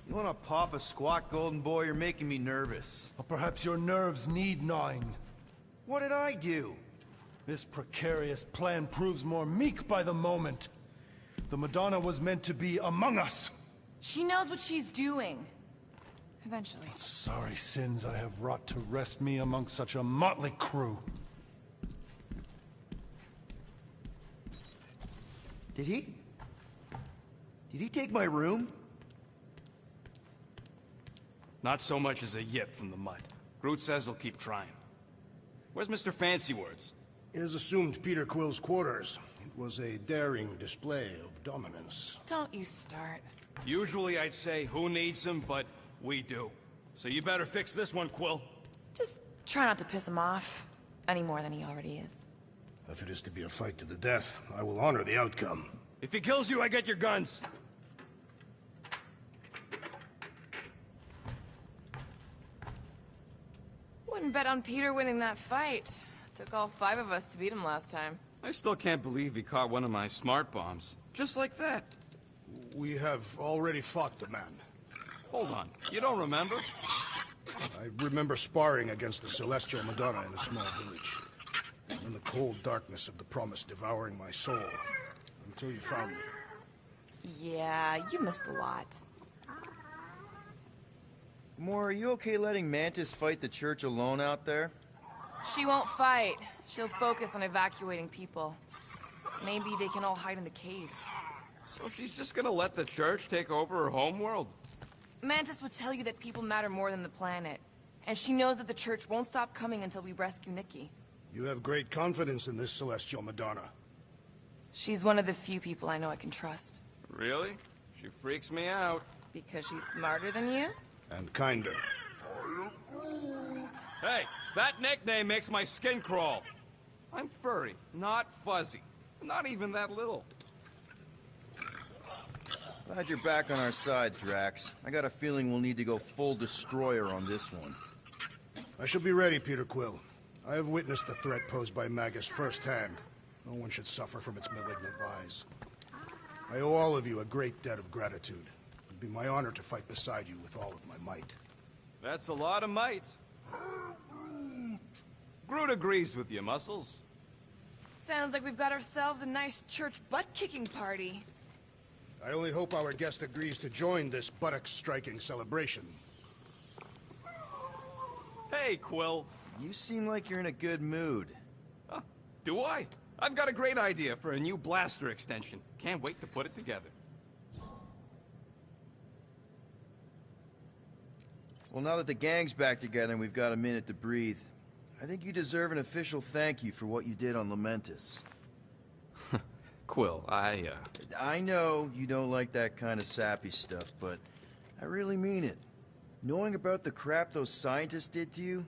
You wanna pop a squat, golden boy? You're making me nervous. Or perhaps your nerves need gnawing. What did I do? This precarious plan proves more meek by the moment. The Madonna was meant to be among us. She knows what she's doing. Eventually. Sorry sins I have wrought to wrest me among such a motley crew. Did he? Did he take my room? Not so much as a yip from the mud. Groot says he'll keep trying. Where's Mr. Fancy Words? It is assumed Peter Quill's quarters. It was a daring display of dominance. Don't you start. Usually I'd say, who needs him, but we do. So you better fix this one, Quill. Just try not to piss him off any more than he already is. If it is to be a fight to the death, I will honor the outcome. If he kills you, I get your guns. Wouldn't bet on Peter winning that fight. Took all 5 of us to beat him last time. I still can't believe he caught one of my smart bombs. Just like that. We have already fought the man. Hold on, you don't remember? I remember sparring against the Celestial Madonna in a small village. In the cold darkness of the promise devouring my soul. Until you found me. Yeah, you missed a lot. Gamora, are you okay letting Mantis fight the church alone out there? She won't fight. She'll focus on evacuating people. Maybe they can all hide in the caves. So she's just gonna let the church take over her homeworld? Mantis would tell you that people matter more than the planet. And she knows that the church won't stop coming until we rescue Nikki. You have great confidence in this Celestial Madonna. She's one of the few people I know I can trust. Really? She freaks me out. Because she's smarter than you? And kinder. Hey, that nickname makes my skin crawl. I'm furry, not fuzzy. Not even that little. Glad you're back on our side, Drax. I got a feeling we'll need to go full destroyer on this one. I shall be ready, Peter Quill. I have witnessed the threat posed by Magus firsthand. No one should suffer from its malignant lies. I owe all of you a great debt of gratitude. It'd be my honor to fight beside you with all of my might. That's a lot of might. Groot agrees with you, Muscles. Sounds like we've got ourselves a nice church butt-kicking party. I only hope our guest agrees to join this buttocks-striking celebration. Hey, Quill. You seem like you're in a good mood. Huh, do I? I've got a great idea for a new blaster extension. Can't wait to put it together. Well, now that the gang's back together and we've got a minute to breathe, I think you deserve an official thank you for what you did on Lamentus. Quill, I know you don't like that kind of sappy stuff, but I really mean it. Knowing about the crap those scientists did to you,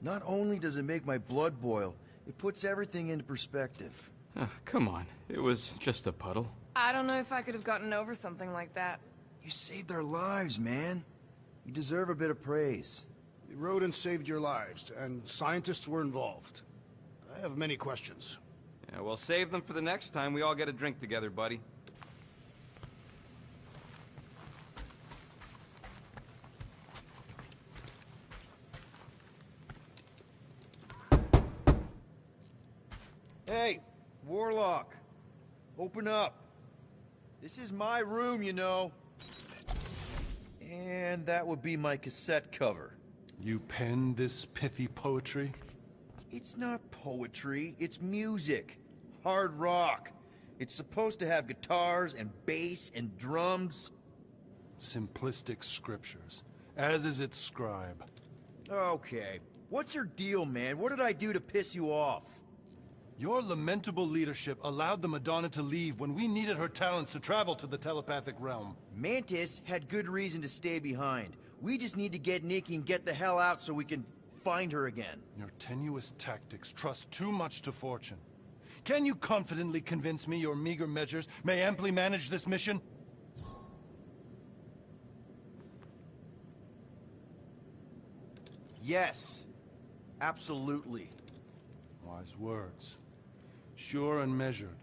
not only does it make my blood boil, it puts everything into perspective. Come on. It was just a puddle. I don't know if I could have gotten over something like that. You saved our lives, man. You deserve a bit of praise. The rodents saved your lives, and scientists were involved. I have many questions. Yeah, well, save them for the next time we all get a drink together, buddy. Hey, Warlock. Open up. This is my room, you know. And that would be my cassette cover. You penned this pithy poetry? It's not poetry, it's music. Hard rock. It's supposed to have guitars and bass and drums. Simplistic scriptures, as is its scribe. Okay, what's your deal, man? What did I do to piss you off? Your lamentable leadership allowed the Madonna to leave when we needed her talents to travel to the telepathic realm. Mantis had good reason to stay behind. We just need to get Nikki and get the hell out so we can find her again. Your tenuous tactics trust too much to fortune. Can you confidently convince me your meager measures may amply manage this mission? Yes, absolutely. Wise words. Sure and measured.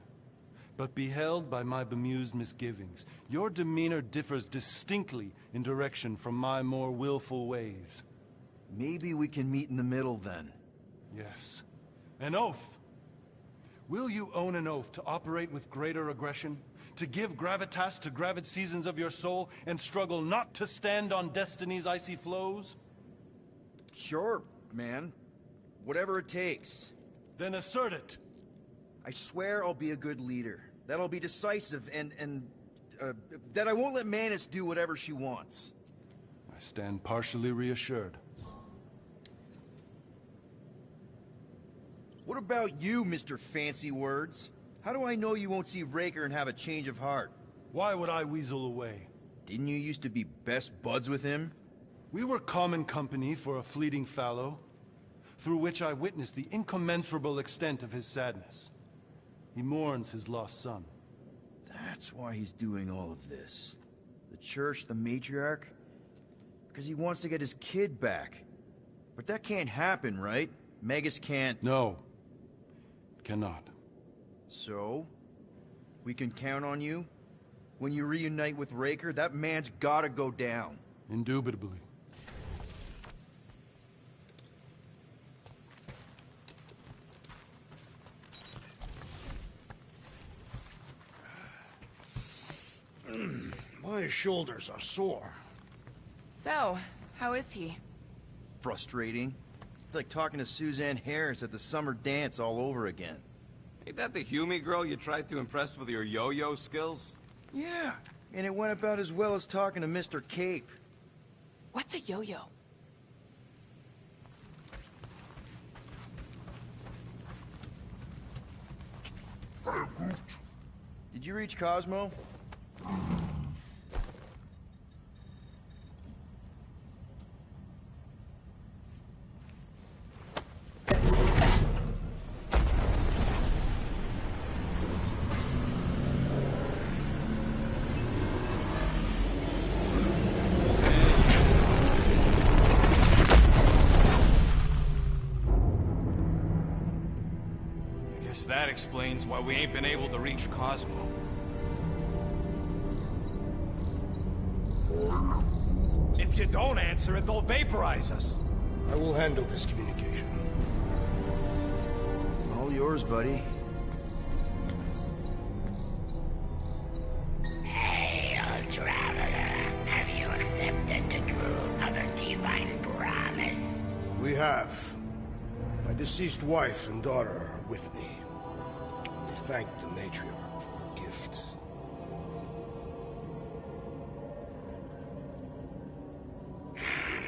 but beheld by my bemused misgivings, your demeanor differs distinctly in direction from my more willful ways. Maybe we can meet in the middle then. Yes. An oath. Will you own an oath to operate with greater aggression? To give gravitas to gravid seasons of your soul and struggle not to stand on destiny's icy flows? Sure, man. Whatever it takes. Then assert it. I swear I'll be a good leader. That I'll be decisive and that I won't let Manus do whatever she wants. I stand partially reassured. What about you, Mr. Fancy Words? How do I know you won't see Raker and have a change of heart? Why would I weasel away? Didn't you used to be best buds with him? We were common company for a fleeting fallow, through which I witnessed the incommensurable extent of his sadness. He mourns his lost son. That's why he's doing all of this. The church, the matriarch? Because he wants to get his kid back. But that can't happen, right? Magus can't... No. Cannot. So? We can count on you? When you reunite with Raker, that man's gotta go down. Indubitably. My shoulders are sore. So, how is he? Frustrating. It's like talking to Suzanne Harris at the summer dance all over again. Ain't that the Hume girl you tried to impress with your yo-yo skills? Yeah, and it went about as well as talking to Mr. Cape. What's a yo-yo? Did you reach Cosmo? That explains why we ain't been able to reach Cosmo. If you don't answer it, they'll vaporize us. I will handle this communication. All yours, buddy. Hail, traveler. Have you accepted the truth of a divine promise? We have. My deceased wife and daughter are with me. To thank the matriarch for her gift.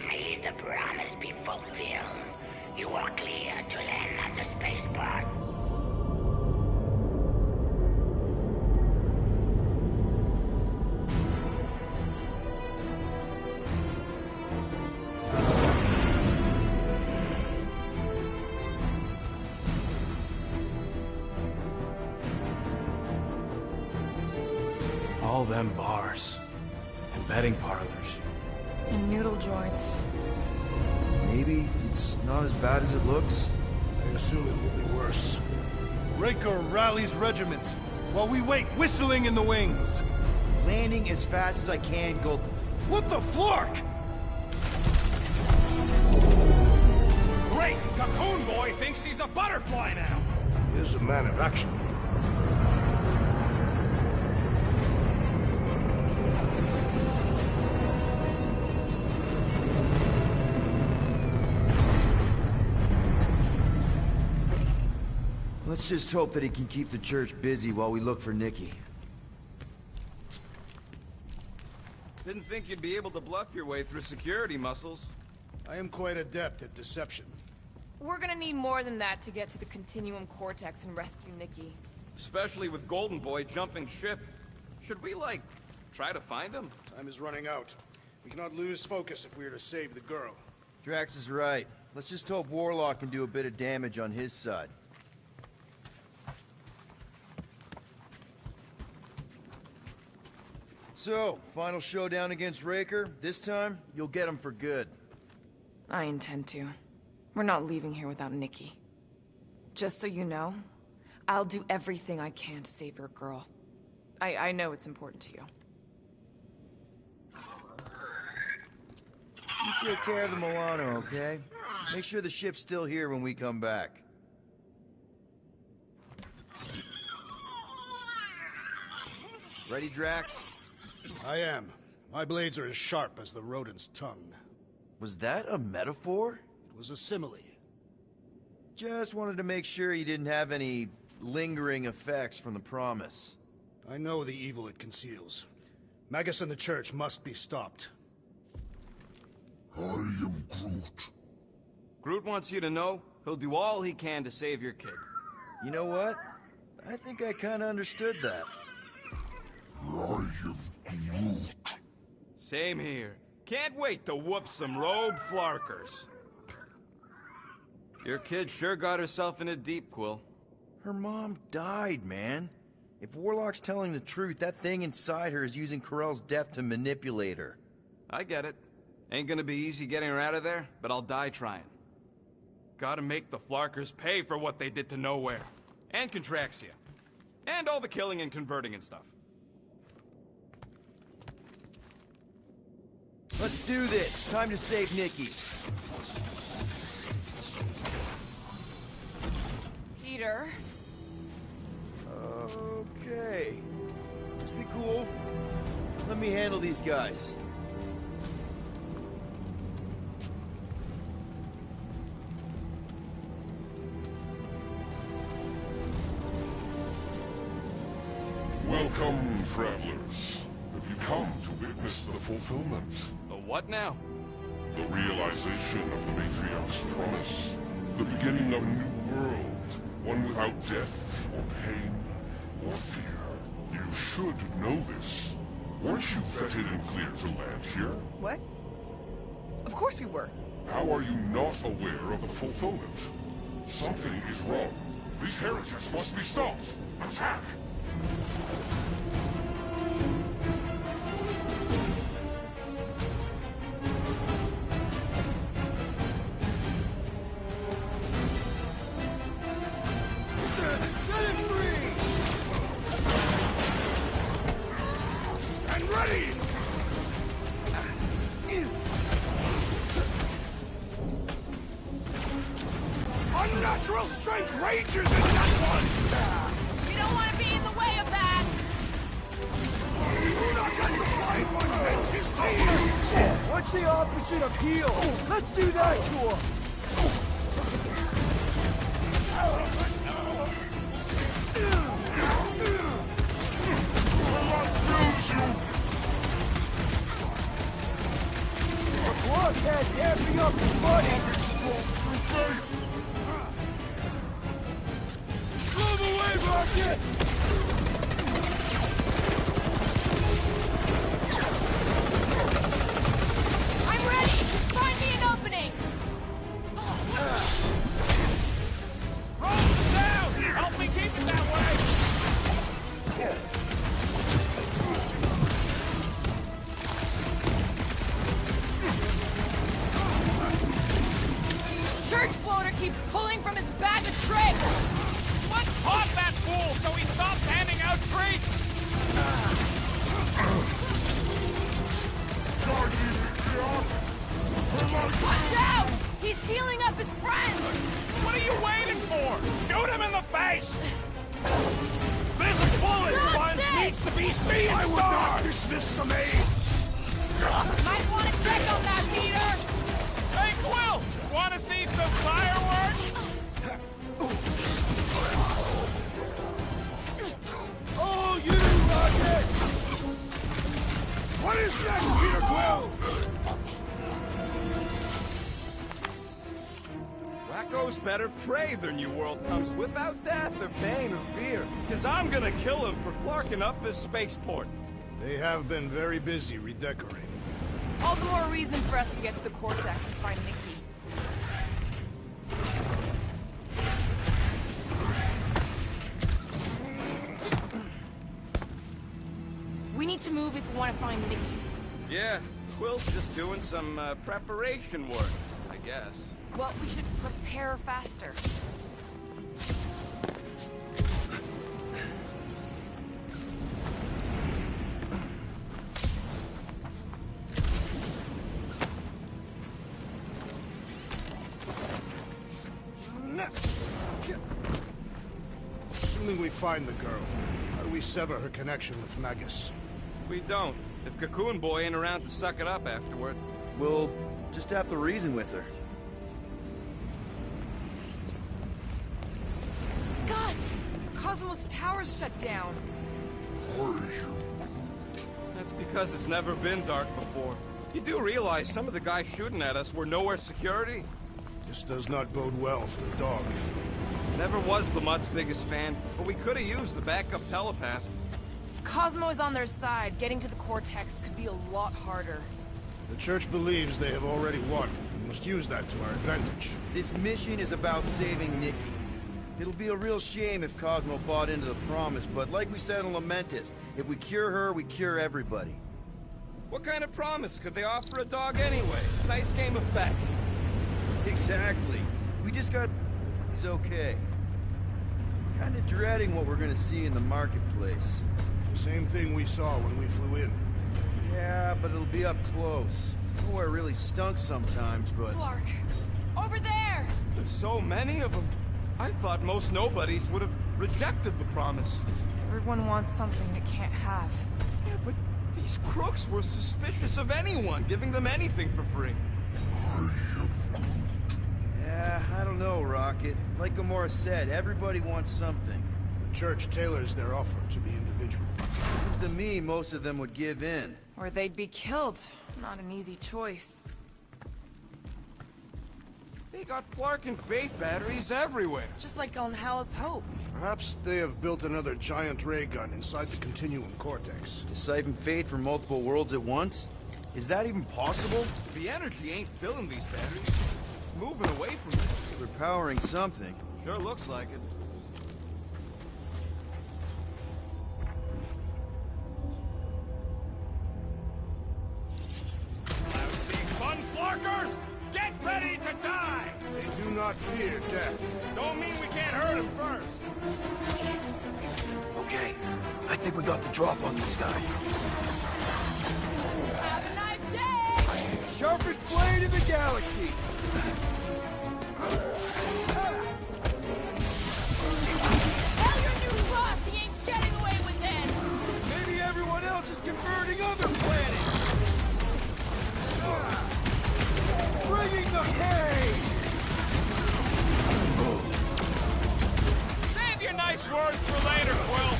May the promise be fulfilled. You are clear to land at the spaceport. All them bars. And betting parlors. And noodle joints. Maybe it's not as bad as it looks. I assume it will be worse. Raker rallies regiments, while we wait whistling in the wings. Landing as fast as I can, go... What the flark? Great! Cocoon Boy thinks he's a butterfly now! He is a man of action. Let's just hope that he can keep the church busy while we look for Nikki. Didn't think you'd be able to bluff your way through security muscles. I am quite adept at deception. We're gonna need more than that to get to the Continuum Cortex and rescue Nikki. Especially with Golden Boy jumping ship. Should we, like, try to find him? Time is running out. We cannot lose focus if we are to save the girl. Drax is right. Let's just hope Warlock can do a bit of damage on his side. So, final showdown against Raker. This time, you'll get him for good. I intend to. We're not leaving here without Nikki. Just so you know, I'll do everything I can to save your girl. I know it's important to you. You take care of the Milano, okay? Make sure the ship's still here when we come back. Ready, Drax? I am. My blades are as sharp as the rodent's tongue. Was that a metaphor? It was a simile. Just wanted to make sure you didn't have any lingering effects from the promise. I know the evil it conceals. Magus and the Church must be stopped. I am Groot. Groot wants you to know he'll do all he can to save your kid. You know what? I think I kinda understood that. I am Groot. Same here. Can't wait to whoop some rogue flarkers. Your kid sure got herself in a deep, Quill. Her mom died, man. If Warlock's telling the truth, that thing inside her is using Corell's death to manipulate her. I get it. Ain't gonna be easy getting her out of there, but I'll die trying. Gotta make the flarkers pay for what they did to Knowhere. And Contraxia. And all the killing and converting and stuff. Let's do this. Time to save Nikki. Peter? Okay. Just be cool. Let me handle these guys. Welcome, travelers. Have you come to witness the fulfillment? The what now? The realization of the Matriarch's promise. The beginning of a new world. One without death, or pain, or fear. You should know this. Weren't you vetted and cleared to land here? What? Of course we were. How are you not aware of the fulfillment? Something is wrong. These heretics must be stopped. Attack! Set it free! And ready! Unnatural strength rages in that one! We don't want to be in the way of that! You're not going to find one bent his teeth! What's the opposite of heal? Let's do that to him! The blockhead's amping up his money! Move away, Rocket! I'm ready! Find me an opening! Roll down! Help me keep it that way! Church floater keeps pulling from his bag of tricks! Let's pop that fool so he stops handing out treats! Watch out! He's healing up his friends! What are you waiting for? Shoot him in the face! This bullet sponge needs to be seen! I would not dismiss some aid! Might want to check on that, Peter! Hey, Quill! Want to see some fireworks? Oh, you Rocket! What is next, Peter Quill? Wacko's better pray their new world comes without death or pain or fear. Cause I'm gonna kill him for flarking up this spaceport. They have been very busy redecorating. All the more reason for us to get to the Cortex and find Nikki. We need to move if we want to find Nikki. Yeah, Quill's just doing some preparation work, I guess. Well, we should prepare faster. find the girl? How do we sever her connection with Magus? We don't. If Cocoon Boy ain't around to suck it up afterward. We'll just have to reason with her. Scott! Cosmos Tower's shut down. That's because it's never been dark before. You do realize some of the guys shooting at us were Knowhere security? This does not bode well for the dog. Never was Lamott's biggest fan, but we could have used a backup telepath. If Cosmo is on their side, getting to the Cortex could be a lot harder. The Church believes they have already won. We must use that to our advantage. This mission is about saving Nikki. It'll be a real shame if Cosmo bought into the promise, but like we said in Lamentus, if we cure her, we cure everybody. What kind of promise could they offer a dog anyway? Nice game of fetch. Exactly. We just got... He's okay. Kinda dreading what we're gonna see in the marketplace. The same thing we saw when we flew in. Yeah, but it'll be up close. Nowhere really stunk sometimes, but... Flark! Over there! There's so many of them. I thought most nobodies would have rejected the promise. Everyone wants something they can't have. Yeah, but these crooks were suspicious of anyone giving them anything for free. Yeah, I don't know, Rocket. Like Gamora said, everybody wants something. The Church tailors their offer to the individual. Seems to me most of them would give in. Or they'd be killed. Not an easy choice. They got Flark and Faith batteries everywhere. Just like on Hala's Hope. Perhaps they have built another giant ray gun inside the Continuum Cortex. To siphon Faith from multiple worlds at once? Is that even possible? The energy ain't filling these batteries. It's moving away from them. They're powering something. Sure looks like it. Fun Flarkers! Get ready to die! They do not fear death. Don't mean we can't hurt them first. Okay, I think we got the drop on these guys. Have a nice day! Sharpest blade in the galaxy! Tell your new boss he ain't getting away with this! Maybe everyone else is converting other planets! Bringing the pain! Save your nice words for later, Quill.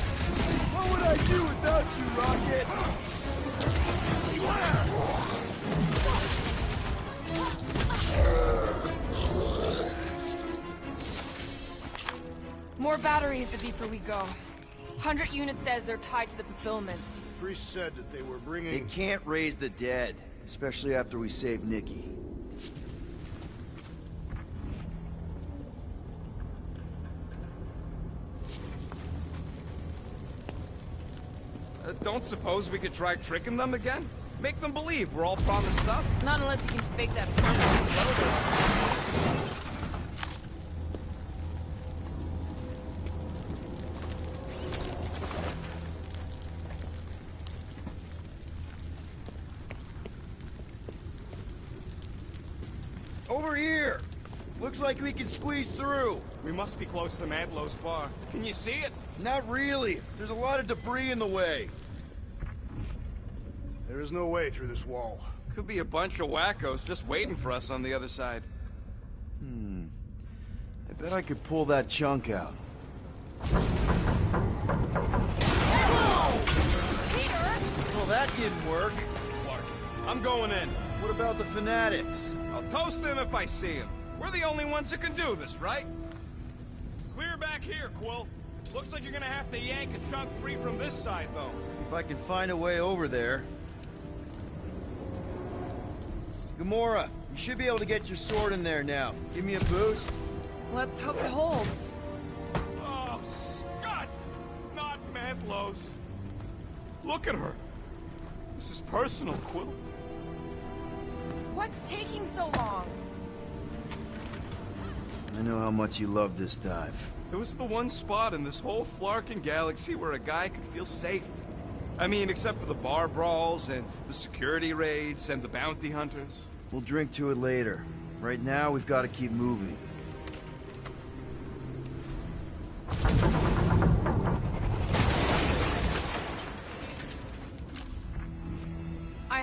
What would I do without you, Rocket? More batteries the deeper we go. 100 units says they're tied to the fulfillment. Priest said that they were They bringing... can't raise the dead, especially after we save Nikki. Don't suppose we could try tricking them again? Make them believe we're all promised stuff? Not unless you can fake that purple logo. Over here! Looks like we can squeeze through. We must be close to Madlow's bar. Can you see it? Not really. There's a lot of debris in the way. There is no way through this wall. Could be a bunch of wackos just waiting for us on the other side. I bet I could pull that chunk out. Peter! Well, that didn't work. Clark, I'm going in. What about the fanatics? I'll toast them if I see them. We're the only ones that can do this, right? Clear back here, Quill. Looks like you're gonna have to yank a chunk free from this side, though. If I can find a way over there. Gamora, you should be able to get your sword in there now. Give me a boost. Let's hope it holds. Oh, Scott! Not Madlow's. Look at her. This is personal, Quill. What's taking so long? I know how much you love this dive. It was the one spot in this whole Flarkin galaxy where a guy could feel safe. I mean, except for the bar brawls and the security raids and the bounty hunters. We'll drink to it later. Right now, we've got to keep moving.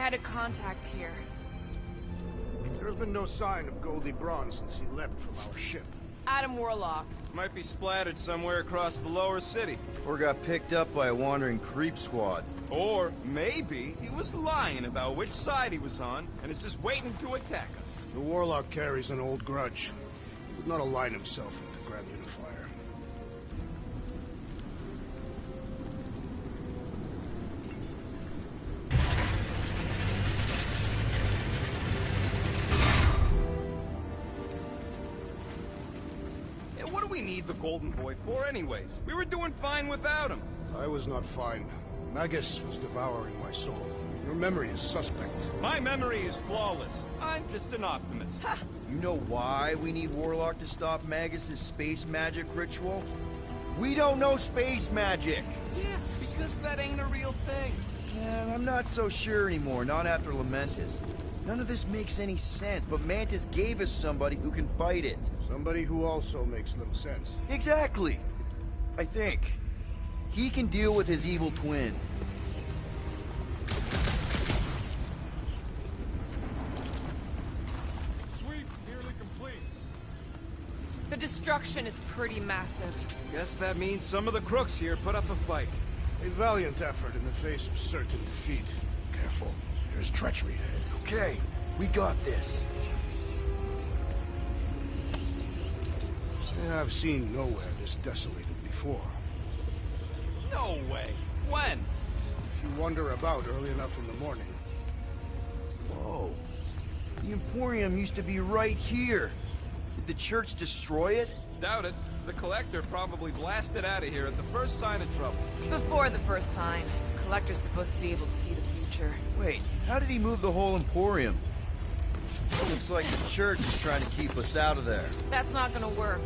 had a contact here. There's been no sign of Goldie Braun since he left from our ship. Adam Warlock. Might be splattered somewhere across the lower city. Or got picked up by a wandering creep squad. Or maybe he was lying about which side he was on and is just waiting to attack us. The Warlock carries an old grudge. He would not align himself with the Grand Unifier. Yeah, what do we need the Golden Boy for anyways? We were doing fine without him. I was not fine. Magus was devouring my soul. Your memory is suspect. My memory is flawless. I'm just an optimist. You know why we need Warlock to stop Magus's space magic ritual? We don't know space magic! Yeah, because that ain't a real thing. Man, I'm not so sure anymore, not after Lamentus. None of this makes any sense, but Mantis gave us somebody who can fight it. Somebody who also makes little sense. Exactly! I think. He can deal with his evil twin. Sweep nearly complete. The destruction is pretty massive. Guess that means some of the crooks here put up a fight. A valiant effort in the face of certain defeat. Careful, there's treachery ahead. Okay, we got this. I've seen nowhere this desolated before. No way. When? If you wander about early enough in the morning. Whoa. The Emporium used to be right here. Did the church destroy it? Doubt it. The Collector probably blasted out of here at the first sign of trouble. Before the first sign, the Collector's supposed to be able to see the future. Wait, how did he move the whole Emporium? It looks like the church is trying to keep us out of there. That's not gonna work.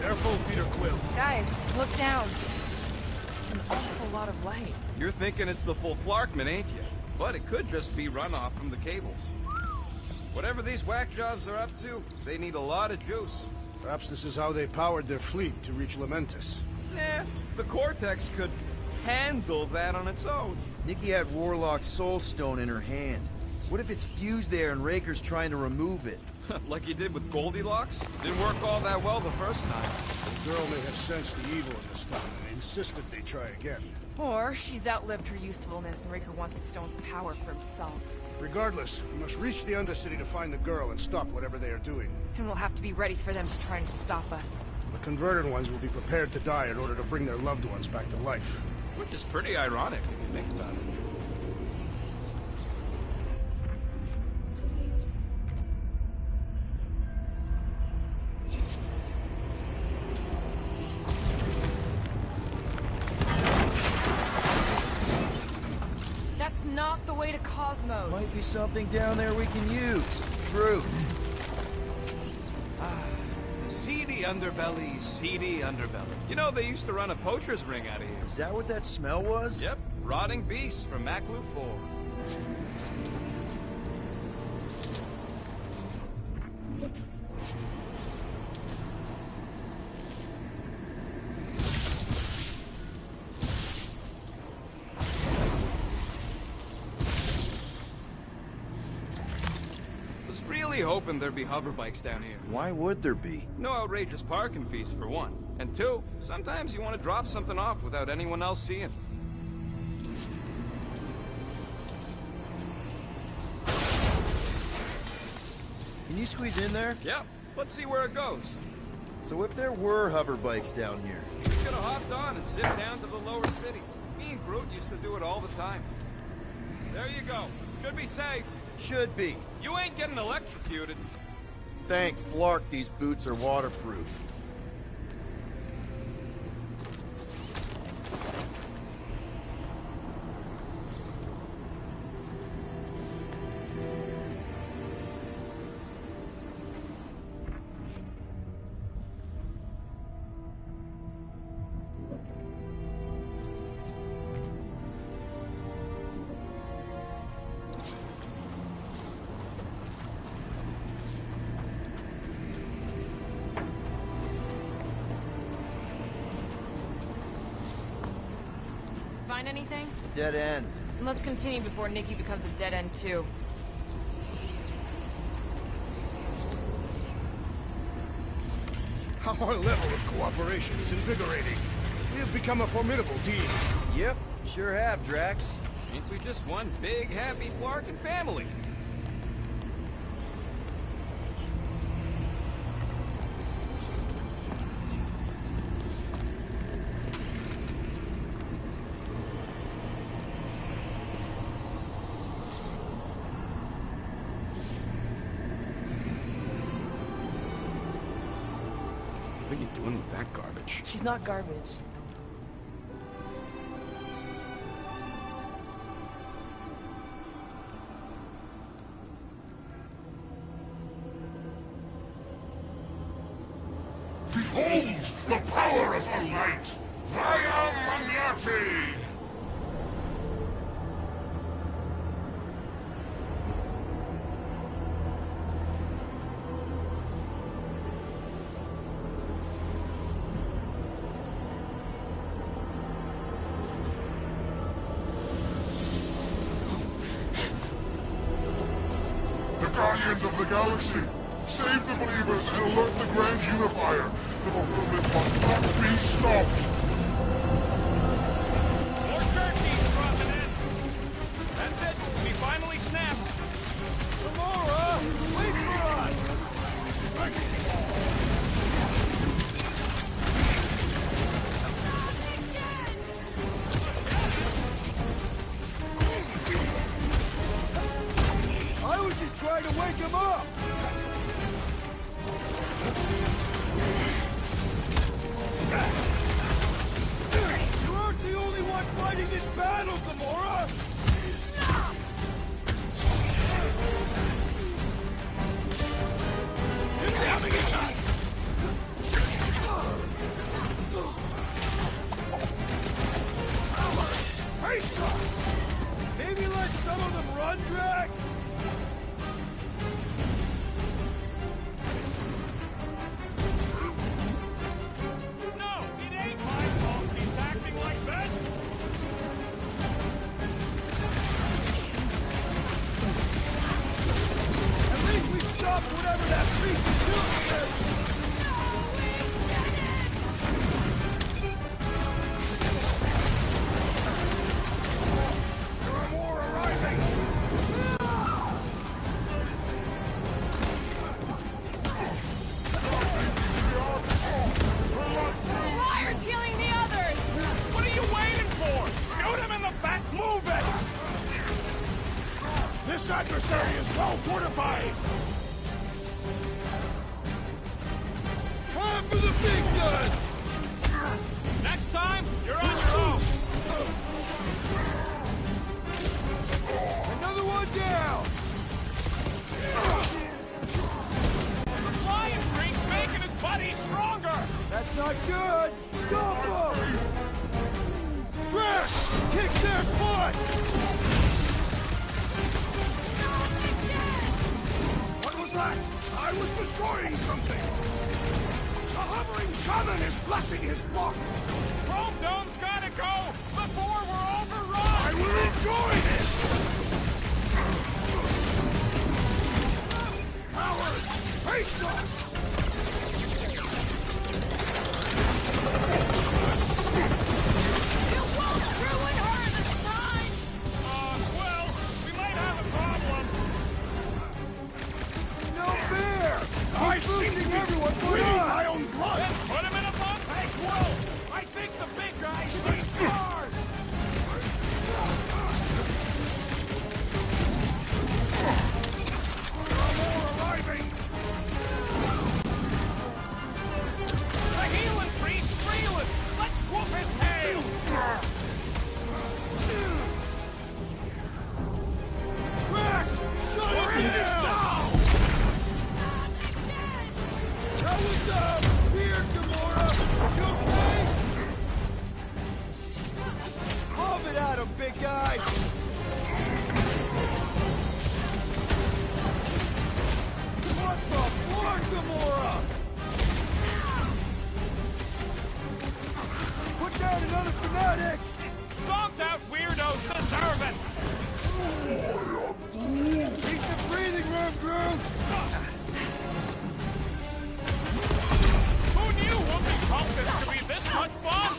Careful, Peter Quill. Guys, look down. It's an awful lot of light. You're thinking it's the full Flarkman, ain't you? But it could just be runoff from the cables. Whatever these whack jobs are up to, they need a lot of juice. Perhaps this is how they powered their fleet to reach Lamentus. Eh, the Cortex could handle that on its own. Nikki had Warlock's soul stone in her hand. What if it's fused there and Raker's trying to remove it? Like you did with Goldilocks? Didn't work all that well the first time. The girl may have sensed the evil in the stone and insisted they try again. Or she's outlived her usefulness and Raker wants the stone's power for himself. Regardless, we must reach the Undercity to find the girl and stop whatever they are doing. And we'll have to be ready for them to try and stop us. The converted ones will be prepared to die in order to bring their loved ones back to life. Which is pretty ironic if you think about it. That's not the way to Cosmos. Might be something down there we can use. Fruit. Seedy underbelly, seedy underbelly. You know, they used to run a poacher's ring out of here. Is that what that smell was? Yep, rotting beasts from Maclu 4. Was really hoping there'd be hover bikes down here. Why would there be? No outrageous parking fees, for one. And two, sometimes you want to drop something off without anyone else seeing. Can you squeeze in there? Yep, let's see where it goes. So if there were hover bikes down here, We could have hopped on and zipped down to the lower city. Me and Groot used to do it all the time. There you go. Should be safe. should be. You ain't getting electrocuted. Thank Flark these boots are waterproof. find anything? Dead end. And let's continue before Nikki becomes a dead end too. Our level of cooperation is invigorating. We have become a formidable team. Yep, sure have, Drax. Ain't we just one big, happy Flarkin family? What are you doing with that garbage? She's not garbage. Behold the power of the light! Via Magnati! The Guardians of the Galaxy! Save the believers and alert the Grand Unifier! The fulfillment must not be stopped! More turkeys dropping in. That's it. We finally snapped. Gamora! Wait for us! I was just trying to wake him up! You aren't the only one fighting this battle, Gamora! Face us! Maybe let some of them run, Drax? No, it ain't my fault he's acting like this. At least we stopped whatever that beast is doing! There are more arriving! Flyer's healing the others! What are you waiting for? Shoot him in the back. Move it. This adversary is well fortified! Time for the big guns! Next time, you're on your own. Another one down! The flying freak's making his buddies stronger. That's not good! Stop them! Drax! Kick their butts! What was that? I was destroying something! The hovering shaman is blessing his flock! Chrome Dome's gotta go before we're overrun. I will enjoy this! Cowards! Face us! You won't ruin her this time! Well, we might have a problem. No fair! I seem to be everyone but bleeding us! my own blood! Then put him in a bunk. Hey, Quill, I think the big guy's seen stars. There are more arriving! The healing priest's reeling. Let's whoop his tail. Drax! Shut We're in it this down! now! That was, weird, Gamora! You okay? Lob it at him, big guy! What the fuck, Gamora? Put down another fanatic! Zonk Knocked out weirdos deserve it! Keep the breathing room, Groot! Who knew whooping cultists could be this much fun?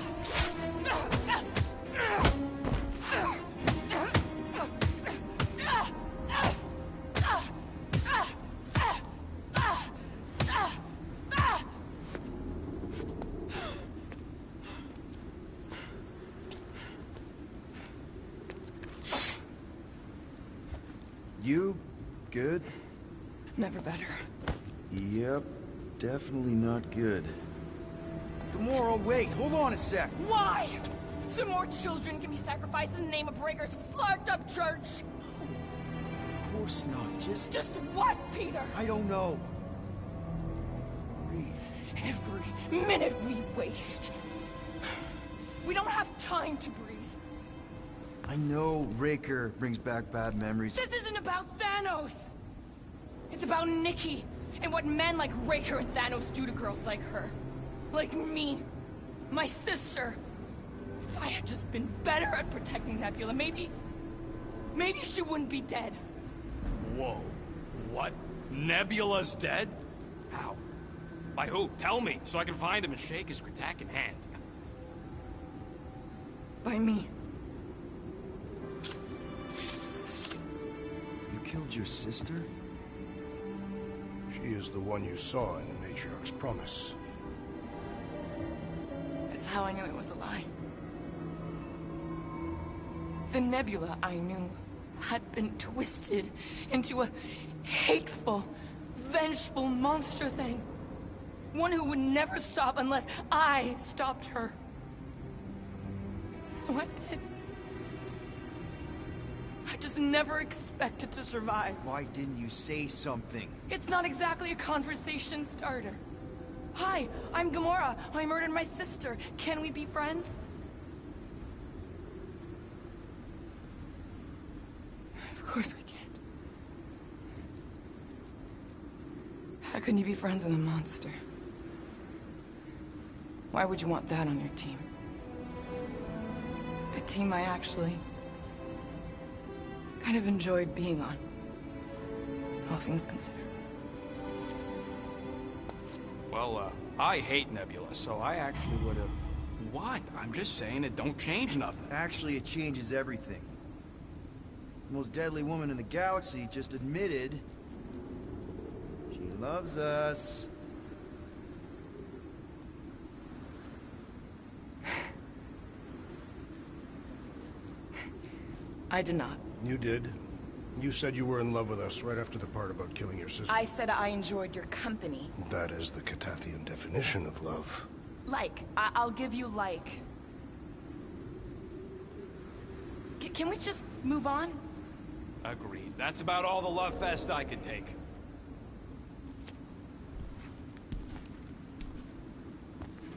You good? Never better. Yep, definitely not good. Gamora, wait, hold on a sec. Why? So more children can be sacrificed in the name of Raker's flarked-up church? Of course not, Just what, Peter? I don't know. Breathe. Every minute we waste. We don't have time to breathe. I know Raker brings back bad memories. This isn't about Thanos! It's about Nikki, and what men like Raker and Thanos do to girls like her. Like me. My sister. If I had just been better at protecting Nebula, maybe she wouldn't be dead. Whoa. What? Nebula's dead? How? By who? Tell me, so I can find him and shake his Kratak in hand. By me. You killed your sister? She is the one you saw in the Matriarch's promise. That's how I knew it was a lie. The Nebula I knew had been twisted into a hateful, vengeful monster thing. One who would never stop unless I stopped her. So I did. I just never expected to survive. Why didn't you say something? It's not exactly a conversation starter. Hi, I'm Gamora. I murdered my sister. Can we be friends? Of course we can't. How can you be friends with a monster? Why would you want that on your team? A team I actually kind of enjoyed being on. All things considered. Well, I hate Nebula, so I actually would've... What? I'm just saying it don't change nothing. Actually, it changes everything. The most deadly woman in the galaxy just admitted she loves us. I did not. You did. You said you were in love with us right after the part about killing your sister. I said I enjoyed your company. That is the Catathian definition of love. Like. I'll give you like. Can we just move on? Agreed. That's about all the love fest I could take.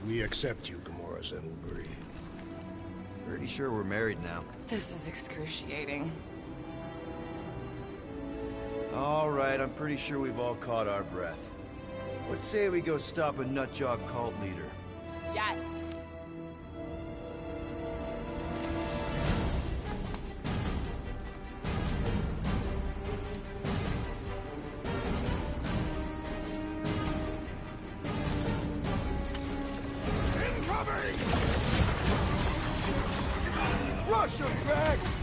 We accept you, Gamora Zenwalburi. Pretty sure we're married now. This is excruciating. All right, I'm pretty sure we've all caught our breath. Let's say we go stop a nutjob cult leader. Yes. Incoming! Rush him, Drax!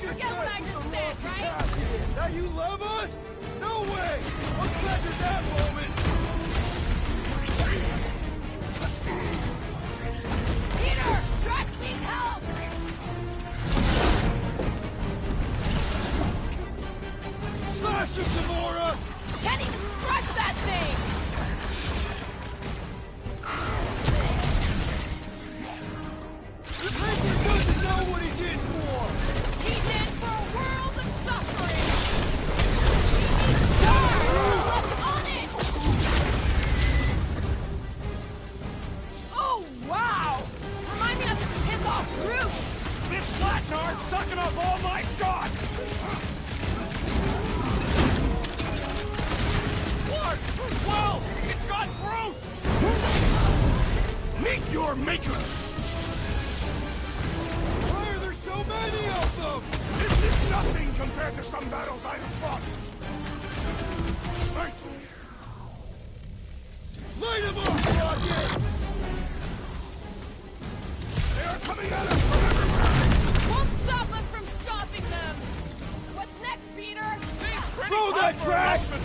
Forget what I just said, right? Now you love us? No way! I'll treasure that moment! Peter! Drax needs help! Slash him, Gamora! Can't even scratch that thing! Raker doesn't know what he's in for! He's in for a world of suffering! He needs charge! Let's on it! Oh, wow! Remind me not to piss off your maker! Why are there so many of them? This is nothing compared to some battles I have fought! Right. Light him up, Rocket! They are coming at us from everywhere! Won't stop us from stopping them! What's next, Peter? Throw that, Drax!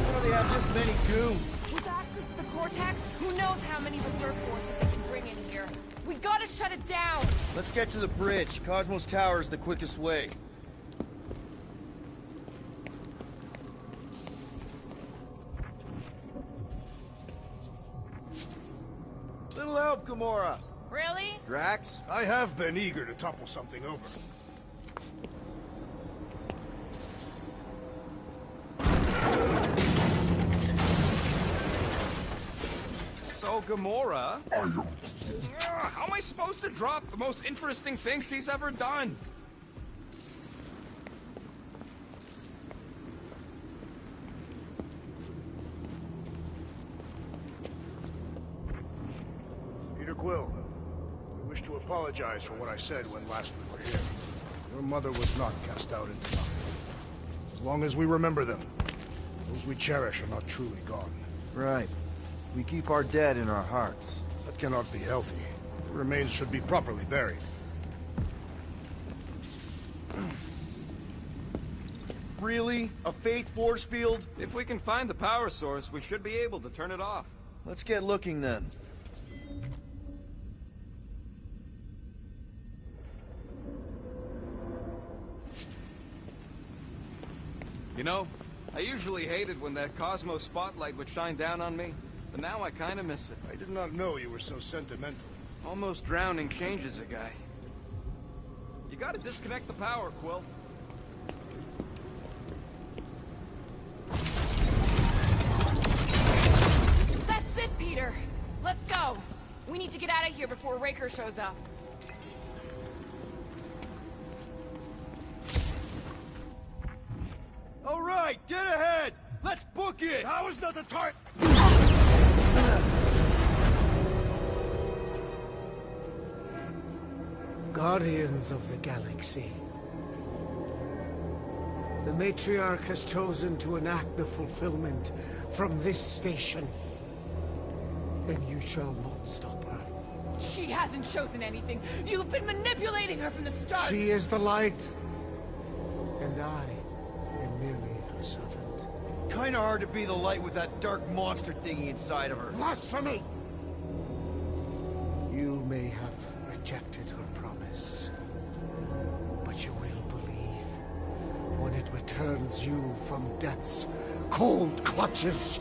How do they have this many goons? With access to the Cortex, who knows how many reserve forces they can bring in here. We gotta shut it down! Let's get to the bridge. Cosmos Tower is the quickest way. Little help, Gamora! Really? Drax? I have been eager to topple something over. So, Gamora... how am I supposed to drop the most interesting thing she's ever done? Peter Quill, I wish to apologize for what I said when last we were here. Your mother was not cast out into nothing. As long as we remember them, those we cherish are not truly gone. Right. We keep our dead in our hearts. That cannot be healthy. The remains should be properly buried. Really? A fake force field? If we can find the power source, we should be able to turn it off. Let's get looking then. You know, I usually hated when that Cosmos spotlight would shine down on me, but now I kinda miss it. I did not know you were so sentimental. Almost drowning changes a guy. You gotta disconnect the power, Quill. That's it, Peter! Let's go! We need to get out of here before Raker shows up. All right, dead ahead! Let's book it! How is not the tart? Guardians of the Galaxy. The Matriarch has chosen to enact the fulfillment from this station. And you shall not stop her. She hasn't chosen anything. You've been manipulating her from the start. She is the light. And I am merely her servant. Kinda hard to be the light with that dark monster thingy inside of her. Blasphemy! You may have rejected her promise, but you will believe when it returns you from death's cold clutches.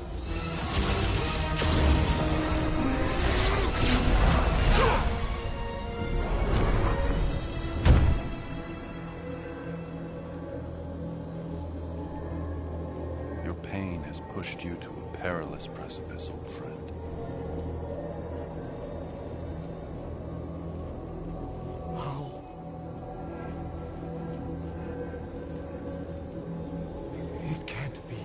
Your pain has pushed you to a perilous precipice, old friend. How? It can't be.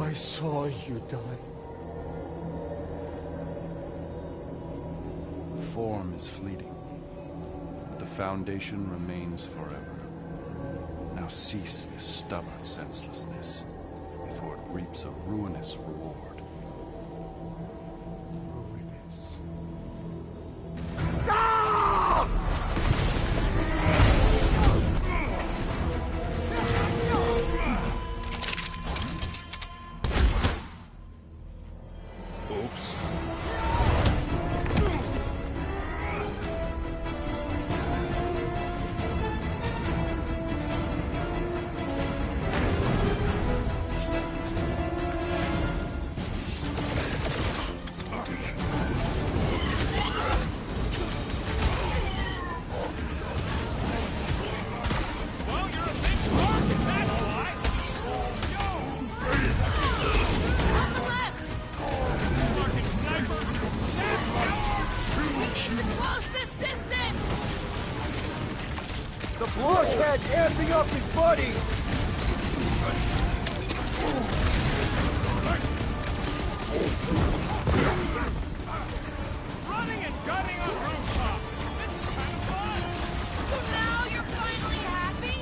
I saw you die. Form is fleeting, but the foundation remains forever. Now cease this stubborn senselessness, before it reaps a ruinous reward. Ruinous. Oops. Well, you're a big target, that's why! On the left! Fucking snipers! We need to close this distance! The blockhead's amping up his buddies! Running and gunning on rooftops. This is kind of fun. So now you're finally happy?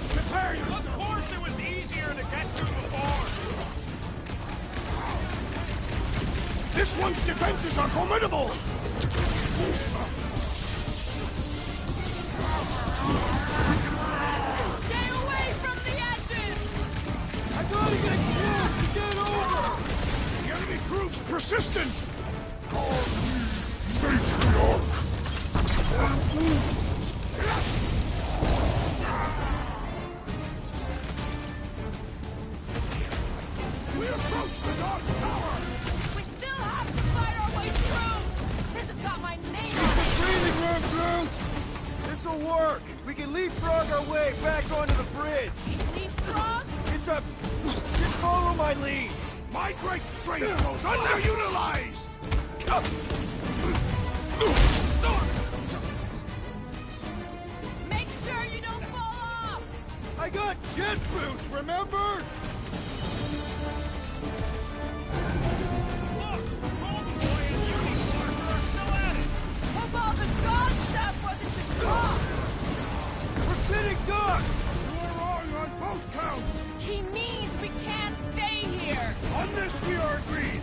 Prepare yourself. Of course it was easier to get to before. This one's defenses are formidable! Stay away from the edges! I gotta get close to get over! The enemy proves persistent! Matriarch! We approach the Dog's Tower! We still have to fight our way through! This has got my name on it! Breathing room, Groot! This'll work! We can leapfrog our way back onto the bridge! Leapfrog? It's a... Just follow my lead! My great strength goes underutilized! Make sure you don't fall off! I got jet boots, remember? Look, Golden Boy and Unicorn are still at it. Hope all the god stuff wasn't just talk! We're sitting ducks! You are wrong on both counts! He means we can't stay here! On this we are agreed!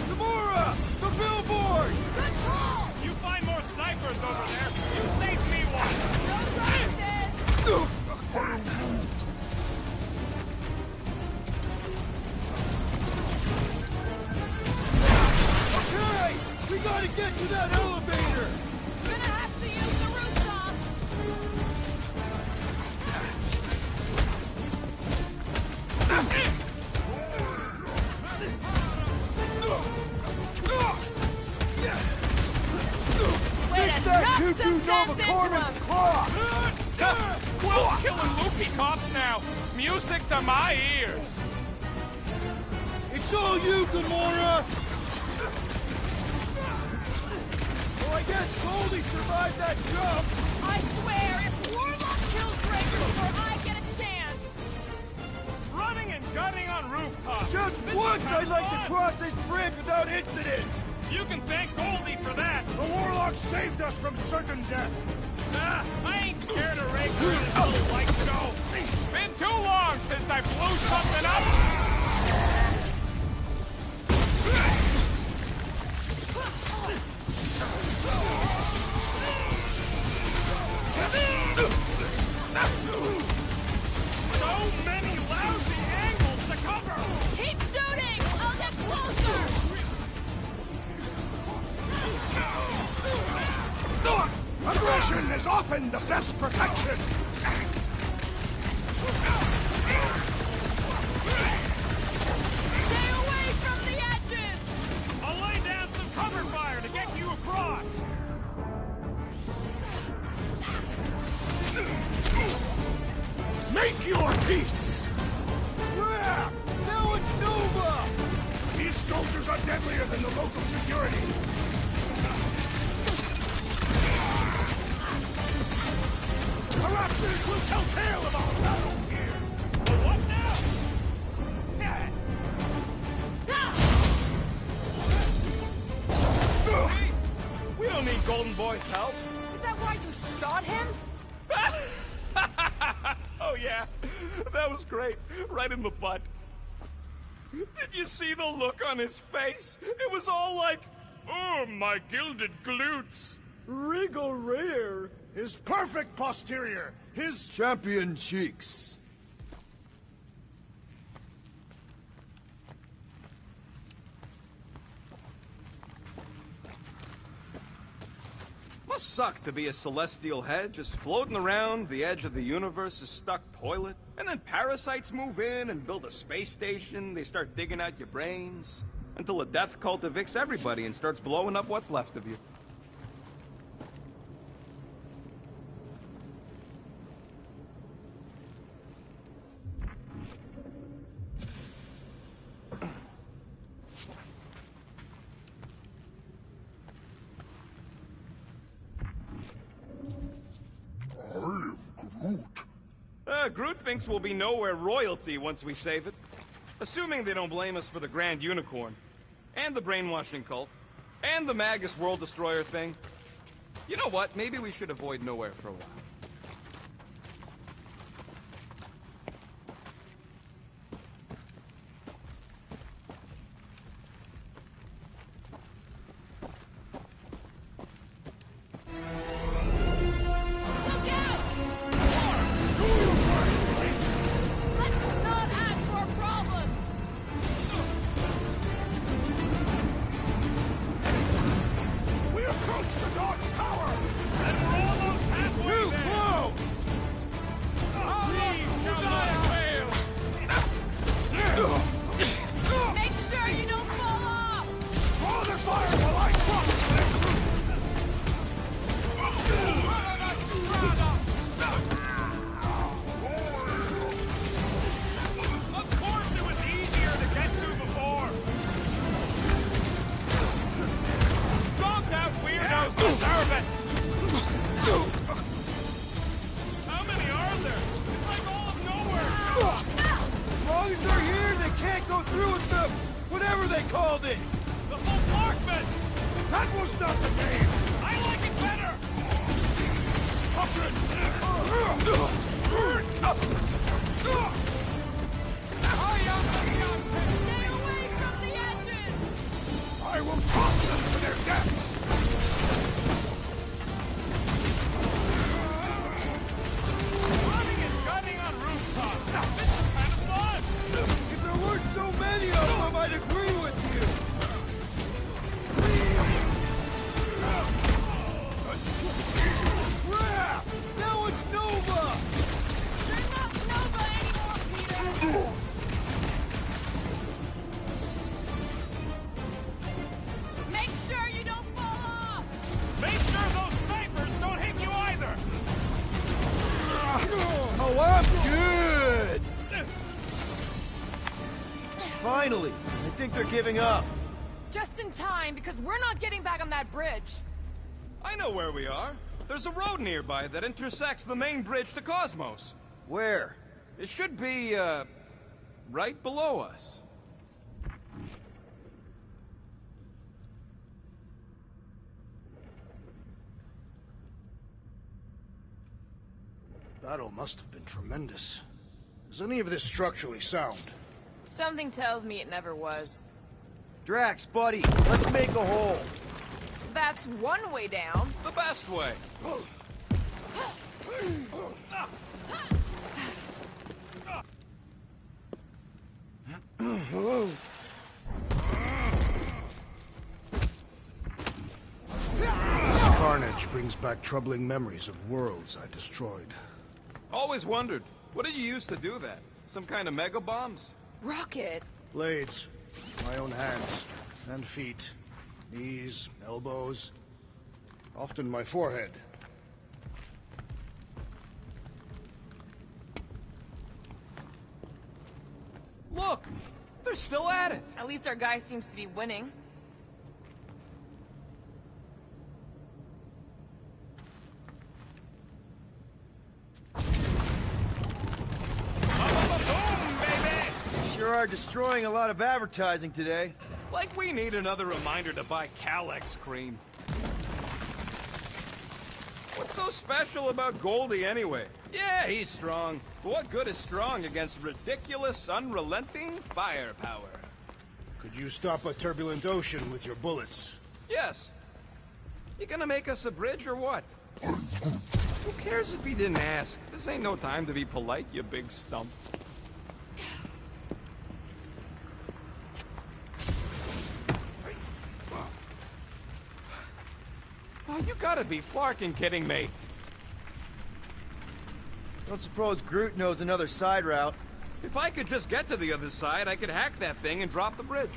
Gamora! The billboard! Good call! You find more snipers over there. You saved me one. No promises! Okay! We gotta get to that elevator! Gonna have to use the rooftops! Way Fix to that knock Cuckoo some Nova sense into Corman's him! claw! Quill's killing Luffy cops now. Music to my ears. It's all you, Gamora! Well, I guess Goldie survived that jump! I swear, if Warlock kills Raker before I get a chance! Running and gunning on rooftops. Just This is once kinda I'd like fun. to cross this bridge without incident! You can thank Goldie for that. The Warlock saved us from certain death! Ah, I ain't scared of Raker and his little white show. Been too long since I blew something up. So many lousy angles to cover. Keep shooting! I'll get closer! Aggression is often the best protection! Stay away from the edges! I'll lay down some cover fire to get you across. Make your peace! Crap! Now it's Nova! These soldiers are deadlier than the local security! Perhaps this will tell tale of our battles here! But what now? See? We don't need Golden Boy's help. Is that why you shot him? Oh yeah, that was great. Right in the butt. Did you see the look on his face? It was all like, oh, my gilded glutes. Wriggle rear! His perfect posterior! His... Champion cheeks! Must suck to be a celestial head, just floating around the edge of the universe's stuck toilet. And then parasites move in and build a space station. They start digging out your brains. Until a death cult evicts everybody and starts blowing up what's left of you. Groot thinks we'll be Nowhere royalty once we save it. Assuming they don't blame us for the Grand Unicorn, and the brainwashing cult, and the Magus World Destroyer thing. You know what? Maybe we should avoid Nowhere for a while. Finally! I think they're giving up. Just in time, because we're not getting back on that bridge. I know where we are. There's a road nearby that intersects the main bridge to Cosmos. Where? It should be, right below us. Battle must have been tremendous. Is any of this structurally sound? Something tells me it never was. Drax, buddy, let's make a hole. That's one way down. The best way. This carnage brings back troubling memories of worlds I destroyed. Always wondered, what did you use to do that? Some kind of mega bombs? Rocket. Blades. My own hands. And feet. Knees, elbows. Often my forehead. Look! They're still at it! At least our guy seems to be winning. Sure are destroying a lot of advertising today. Like we need another reminder to buy Calex cream. What's so special about Goldie anyway? Yeah, he's strong. But what good is strong against ridiculous, unrelenting firepower? Could you stop a turbulent ocean with your bullets? Yes. You gonna make us a bridge or what? Who cares if he didn't ask? This ain't no time to be polite, you big stump. Oh, you gotta be flarking kidding me. Don't suppose Groot knows another side route. If I could just get to the other side, I could hack that thing and drop the bridge.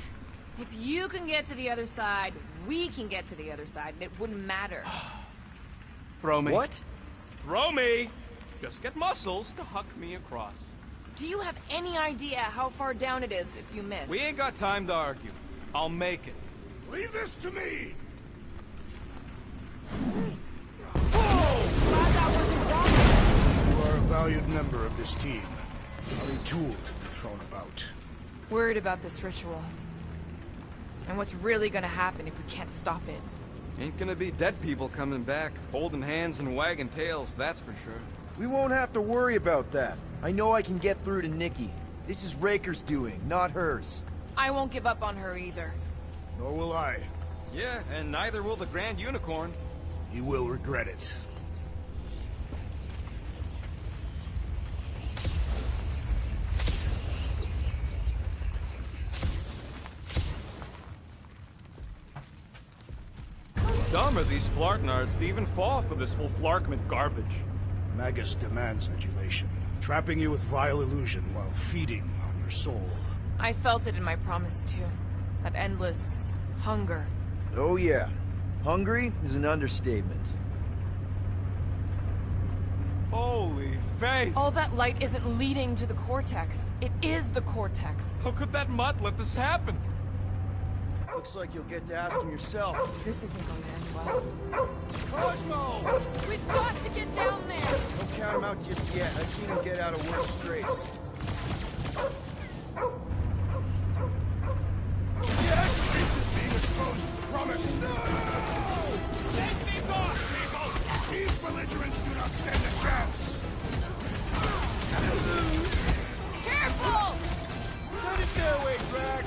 If you can get to the other side, we can get to the other side, and it wouldn't matter. Throw me. What? Throw me! Just get muscles to huck me across. Do you have any idea how far down it is if you miss? We ain't got time to argue. I'll make it. Leave this to me! Glad that wasn't wrong. You are valued member of this team. Not a tool to be thrown about. Worried about this ritual. And what's really gonna happen if we can't stop it. Ain't gonna be dead people coming back, holding hands and wagging tails, that's for sure. We won't have to worry about that. I know I can get through to Nikki. This is Raker's doing, not hers. I won't give up on her either. Nor will I. Yeah, and neither will the Grand Unicorn. He will regret it. Dumb are these Flarknards to even fall for this full Flarkment garbage. Magus demands adulation, trapping you with vile illusion while feeding on your soul. I felt it in my promise too. That endless hunger. Oh yeah. Hungry is an understatement. Holy faith! All that light isn't leading to the Cortex. It is the Cortex. How could that mutt let this happen? Looks like you'll get to ask him yourself. This isn't going to end well. Cosmo! We've got to get down there! Don't count him out just yet. I've seen him get out of worse scrapes. The beast is being exposed to the promise. No! Take these off, people! These belligerents do not stand a chance. Careful! Send it their way, Drax.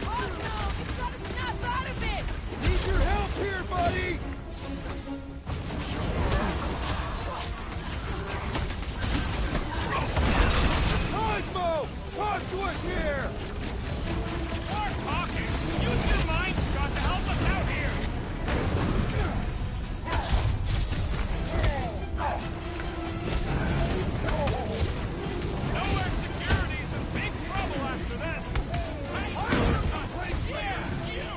Oh no! We've got to snap out of it! Need your help here, buddy! Cosmo! Talk to us here! More talking! Use your mind, Scott, to help us out here! Nowhere Security's in big trouble after this! Hey, yeah, you!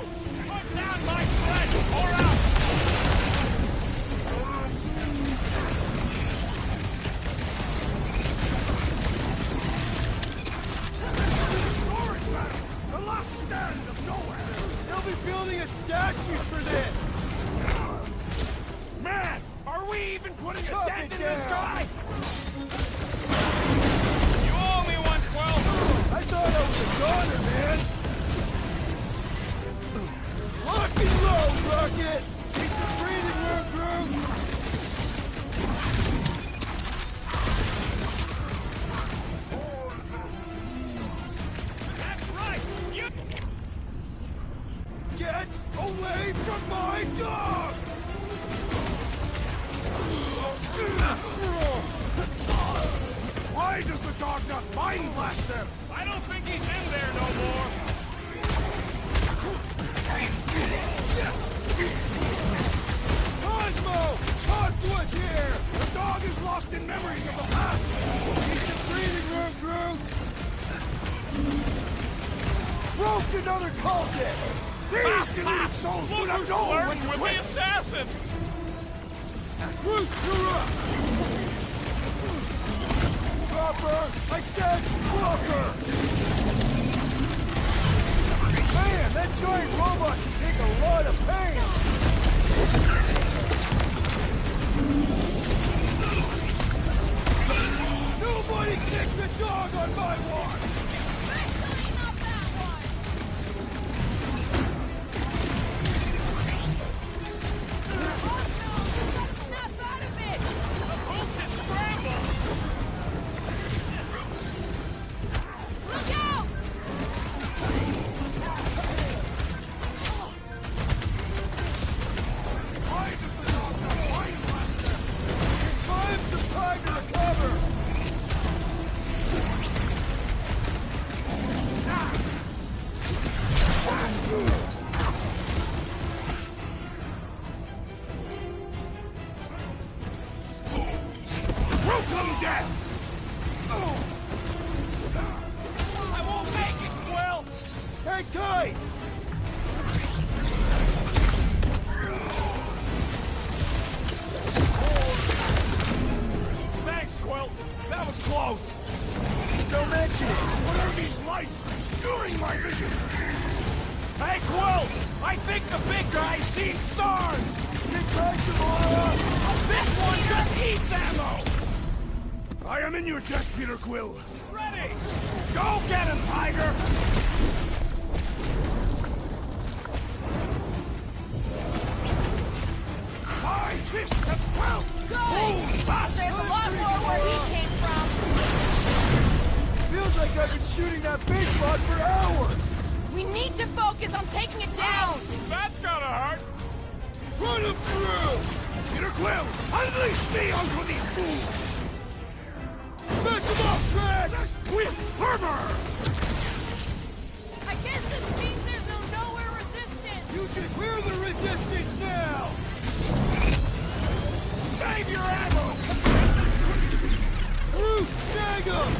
Put down my friend, or else! Storage battle! The last stand of Knowhere! They'll be building us statues for this! Man, are we even putting a Chop dent it in this down. guy? You owe me 112! I thought I was a goner, man! Lock and load, Rocket! Need some breathing room, Groot! That's right! You... Get away from my dog! Why does the dog not mind blast them? I don't think he's in there no more! Cosmo! Talk to us here! The dog is lost in memories of the past! Need some breathing room, Groot! Broke another cultist! These deluded souls do Look not who's know when flirting to with quit! the assassin! Groot, you're up! Dropper! I said dropper! Man, that giant robot can take a lot of pain! Nobody kicks the dog on my watch! Especially not that one! Oh no! We've got to snap out of it! The poop is scrambled! Look out! Why does the dog not mind blast them? Find some time to recover! Welcome, death! I won't make it, Quill! Hang tight! Thanks, Quill! That was close! Don't mention it! What are these lights obscuring my vision? Hey, Quill! I think the big guy's seen stars! This one just eats ammo! I am in your debt, Peter Quill. Ready! Go get him, Tiger! My fists have well. Good! There's a lot more where he came from. Feels like I've been shooting that big bud for hours! We need to focus on taking it down! That's gotta hurt! Run him through! Peter Quill, unleash me onto these fools! Smash them off, Drax! With fervor! I guess this means there's no nowhere resistance! We're the resistance now! Save your ammo! Root, snag him!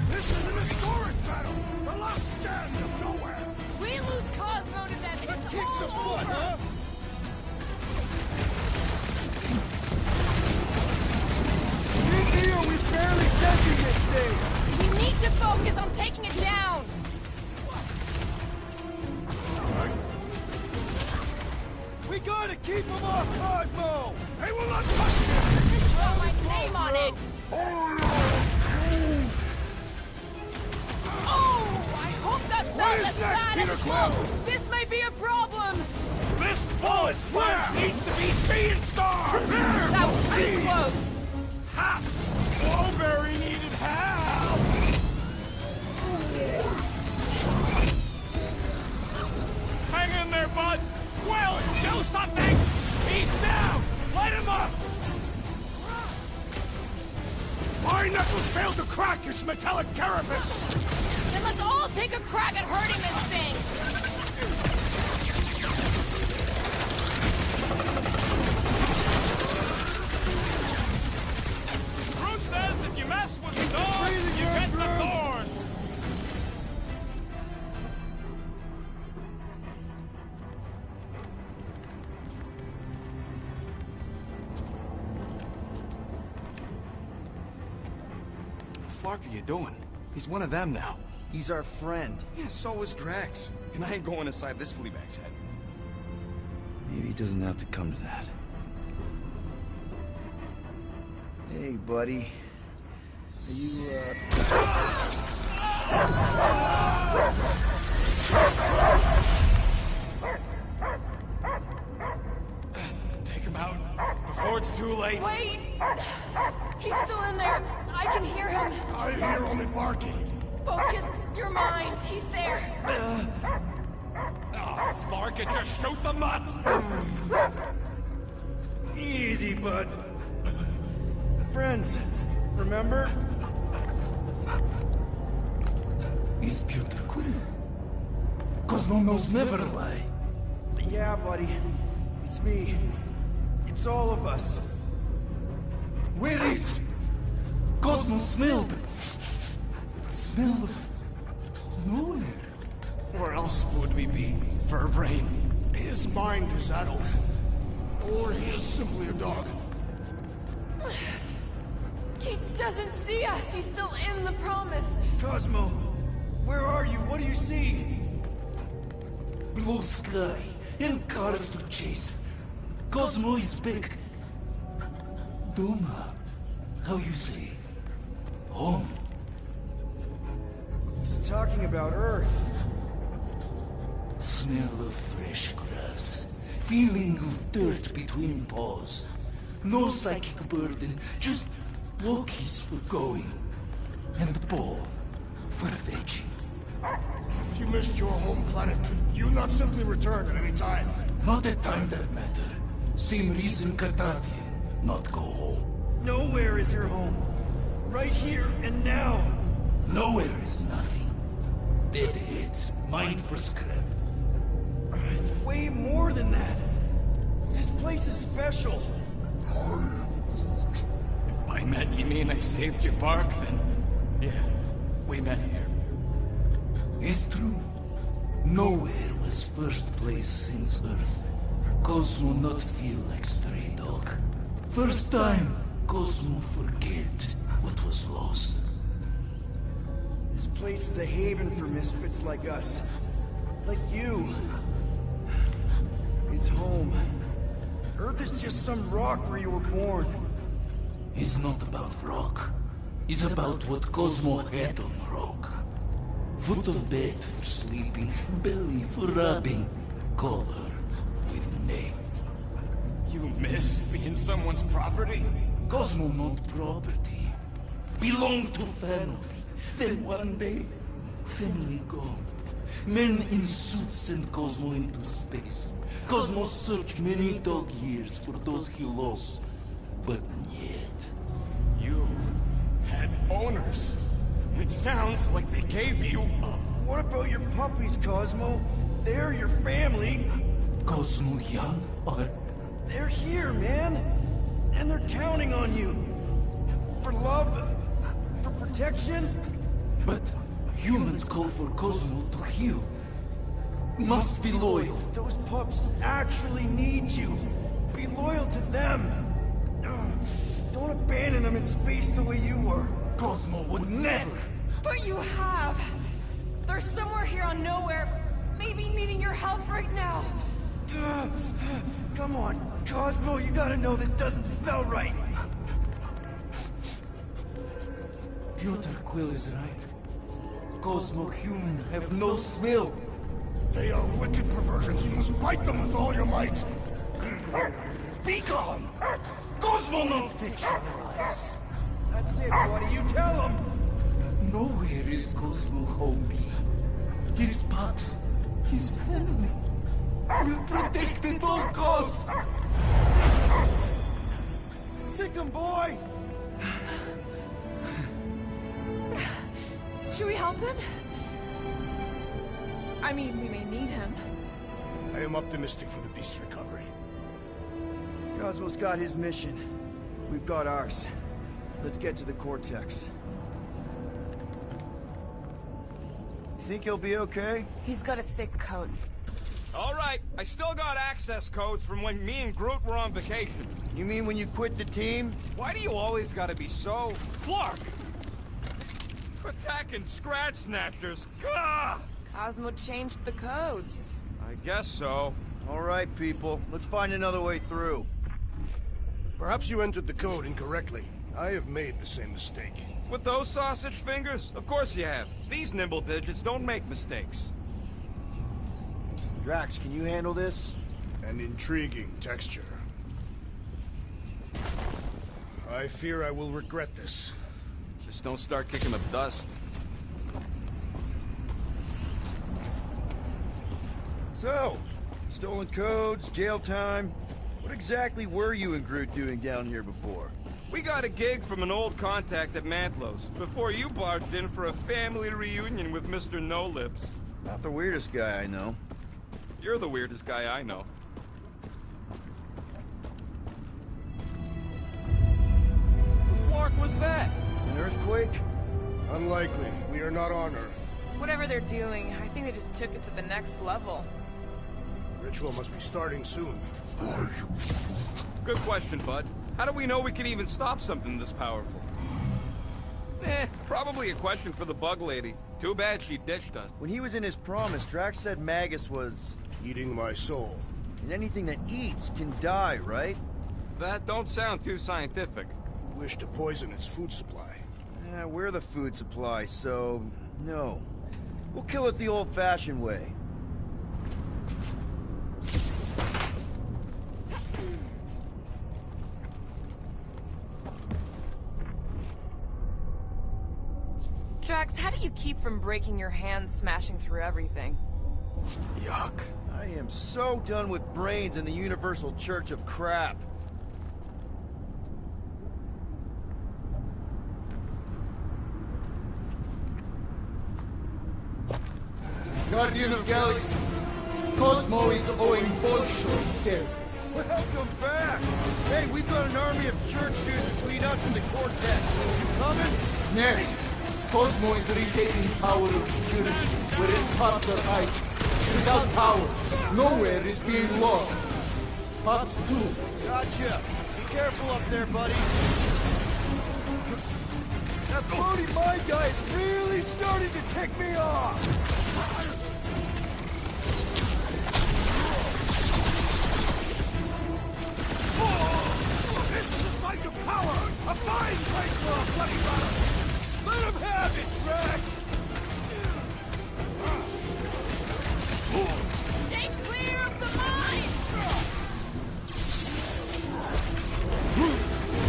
This is an historic battle! The last stand of Knowhere! We lose Cosmo to them, Let's it's kick all some over! butt, huh? In here, we barely touching this thing! We need to focus on taking it down! We gotta keep him off Cosmo! They will not touch him! Throw my name on it! Oh! I hope that What felt is as next, bad Peter as Quill? close. This may be a problem! This bullet splash needs to be seeing stars! That was too close! Ha! Blowberry needed help! Hang in there, bud! Quill, do something! He's down! Light him up! My knuckles failed to crack his metallic carapace! Then let's all take a crack at hurting this thing! Groot says if you mess with the dog, you get the thorns! What the fuck are you doing? He's one of them now. He's our friend. Yeah, so is Drax. And I ain't going inside this fleabag's head. Maybe it doesn't have to come to that. Hey, buddy. Are you, Take him out before it's too late. Wait! He's still in there! I can hear him! I hear only barking. Focus your mind! He's there! Oh, Flark it, just shoot the nuts! Easy, bud. Friends, remember? He's Peter Quill. Cosmo knows never lie. Yeah, buddy. It's me. It's all of us. Where is... Cosmo smelled... Smell of... nowhere. Where else would we be, Furbrain? His mind is addled. Or he is simply a dog. He doesn't see us! He's still in the promise! Cosmo, where are you? What do you see? Blue sky and cars to chase. Cosmo is back. Doma, how you say? Home. He's talking about Earth. Smell of fresh grass. Feeling of dirt between paws. No psychic burden, just walkies for going. And the ball for fetching. If you missed your home planet, could you not simply return at any time? Not at time that matter. Same reason Carthathian not go home. Nowhere is your home. Right here and now. Nowhere is nothing. Deadheads, mind for scrap. It's way more than that. This place is special. If by met you mean I saved your bark, then... yeah, we met here. It's true. Nowhere was first place since Earth. Cosmo not feel like stray dog. First time, Cosmo forget what was lost. This place is a haven for misfits like us. Like you. It's home. Earth is just some rock where you were born. It's not about rock. It's about what Cosmo had on rock. Foot of bed for sleeping, belly for rubbing, color with name. You miss being someone's property? Cosmo not property. Belong to family. Then one day, family gone. Men in suits send Cosmo into space. Cosmo searched many dog years for those he lost. But yet... You had owners. It sounds like they gave you up. What about your puppies, Cosmo? They're your family. Cosmo young or... They're here, man. And they're counting on you. For love, for protection. But humans call for Cosmo to heal. Must be loyal. Those pups actually need you. Be loyal to them. Don't abandon them in space the way you were. Cosmo would never. But you have. They're somewhere here on Knowhere, maybe needing your help right now. Come on, Cosmo, you gotta know this doesn't smell right. Peter Quill is right. Cosmo human have no smell. They are wicked perversions. You must bite them with all your might. Be gone! Cosmo not fictionalize. That's it, buddy. You tell him. Nowhere is Cosmo home be. His pups, his family, will protect at all costs. Sick him, boy. Should we help him? I mean, we may need him. I am optimistic for the beast's recovery. Cosmo's got his mission. We've got ours. Let's get to the Cortex. Think he'll be okay? He's got a thick coat. All right, I still got access codes from when me and Groot were on vacation. You mean when you quit the team? Why do you always gotta be so... Flark! Attacking Scratch Snatchers! Gah! Cosmo changed the codes. I guess so. All right, people. Let's find another way through. Perhaps you entered the code incorrectly. I have made the same mistake. With those sausage fingers? Of course you have. These nimble digits don't make mistakes. Drax, can you handle this? An intriguing texture. I fear I will regret this. Just don't start kicking up dust. So, stolen codes, jail time. What exactly were you and Groot doing down here before? We got a gig from an old contact at Mantlow's, before you barged in for a family reunion with Mr. No-Lips. Not the weirdest guy I know. You're the weirdest guy I know. The flark was that? An earthquake? Unlikely. We are not on Earth. Whatever they're doing, I think they just took it to the next level. Ritual must be starting soon. Good question, bud. How do we know we can even stop something this powerful? Probably a question for the bug lady. Too bad she ditched us. When he was in his promise, Drax said Magus was... Eating my soul. And anything that eats can die, right? That don't sound too scientific. Wish to poison its food supply. We're the food supply, so... no. We'll kill it the old-fashioned way. Drax, how do you keep from breaking your hands smashing through everything? Yuck. I am so done with brains and the Universal Church of Crap. Guardian of Galaxies, Cosmo is owing Bolshoi dead. Welcome back! Hey, we've got an army of church dudes between us and the Cortex. You coming? Nay, Cosmo is retaking power of security where his pots are hiding. Without power, Knowhere is being lost. Pots too. Gotcha. Be careful up there, buddy. That floating mine guy is really starting to tick me off! This is a site of power! A fine place for a bloody runner! Let him have it, Drax! Stay clear of the mine!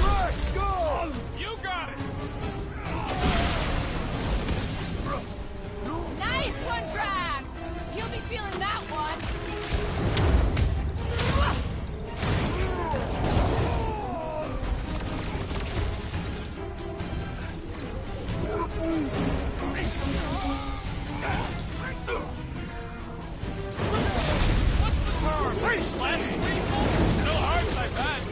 Drax, go! You got it! Nice one, Drax! You'll be feeling that one. Last week? No hearts, I bet.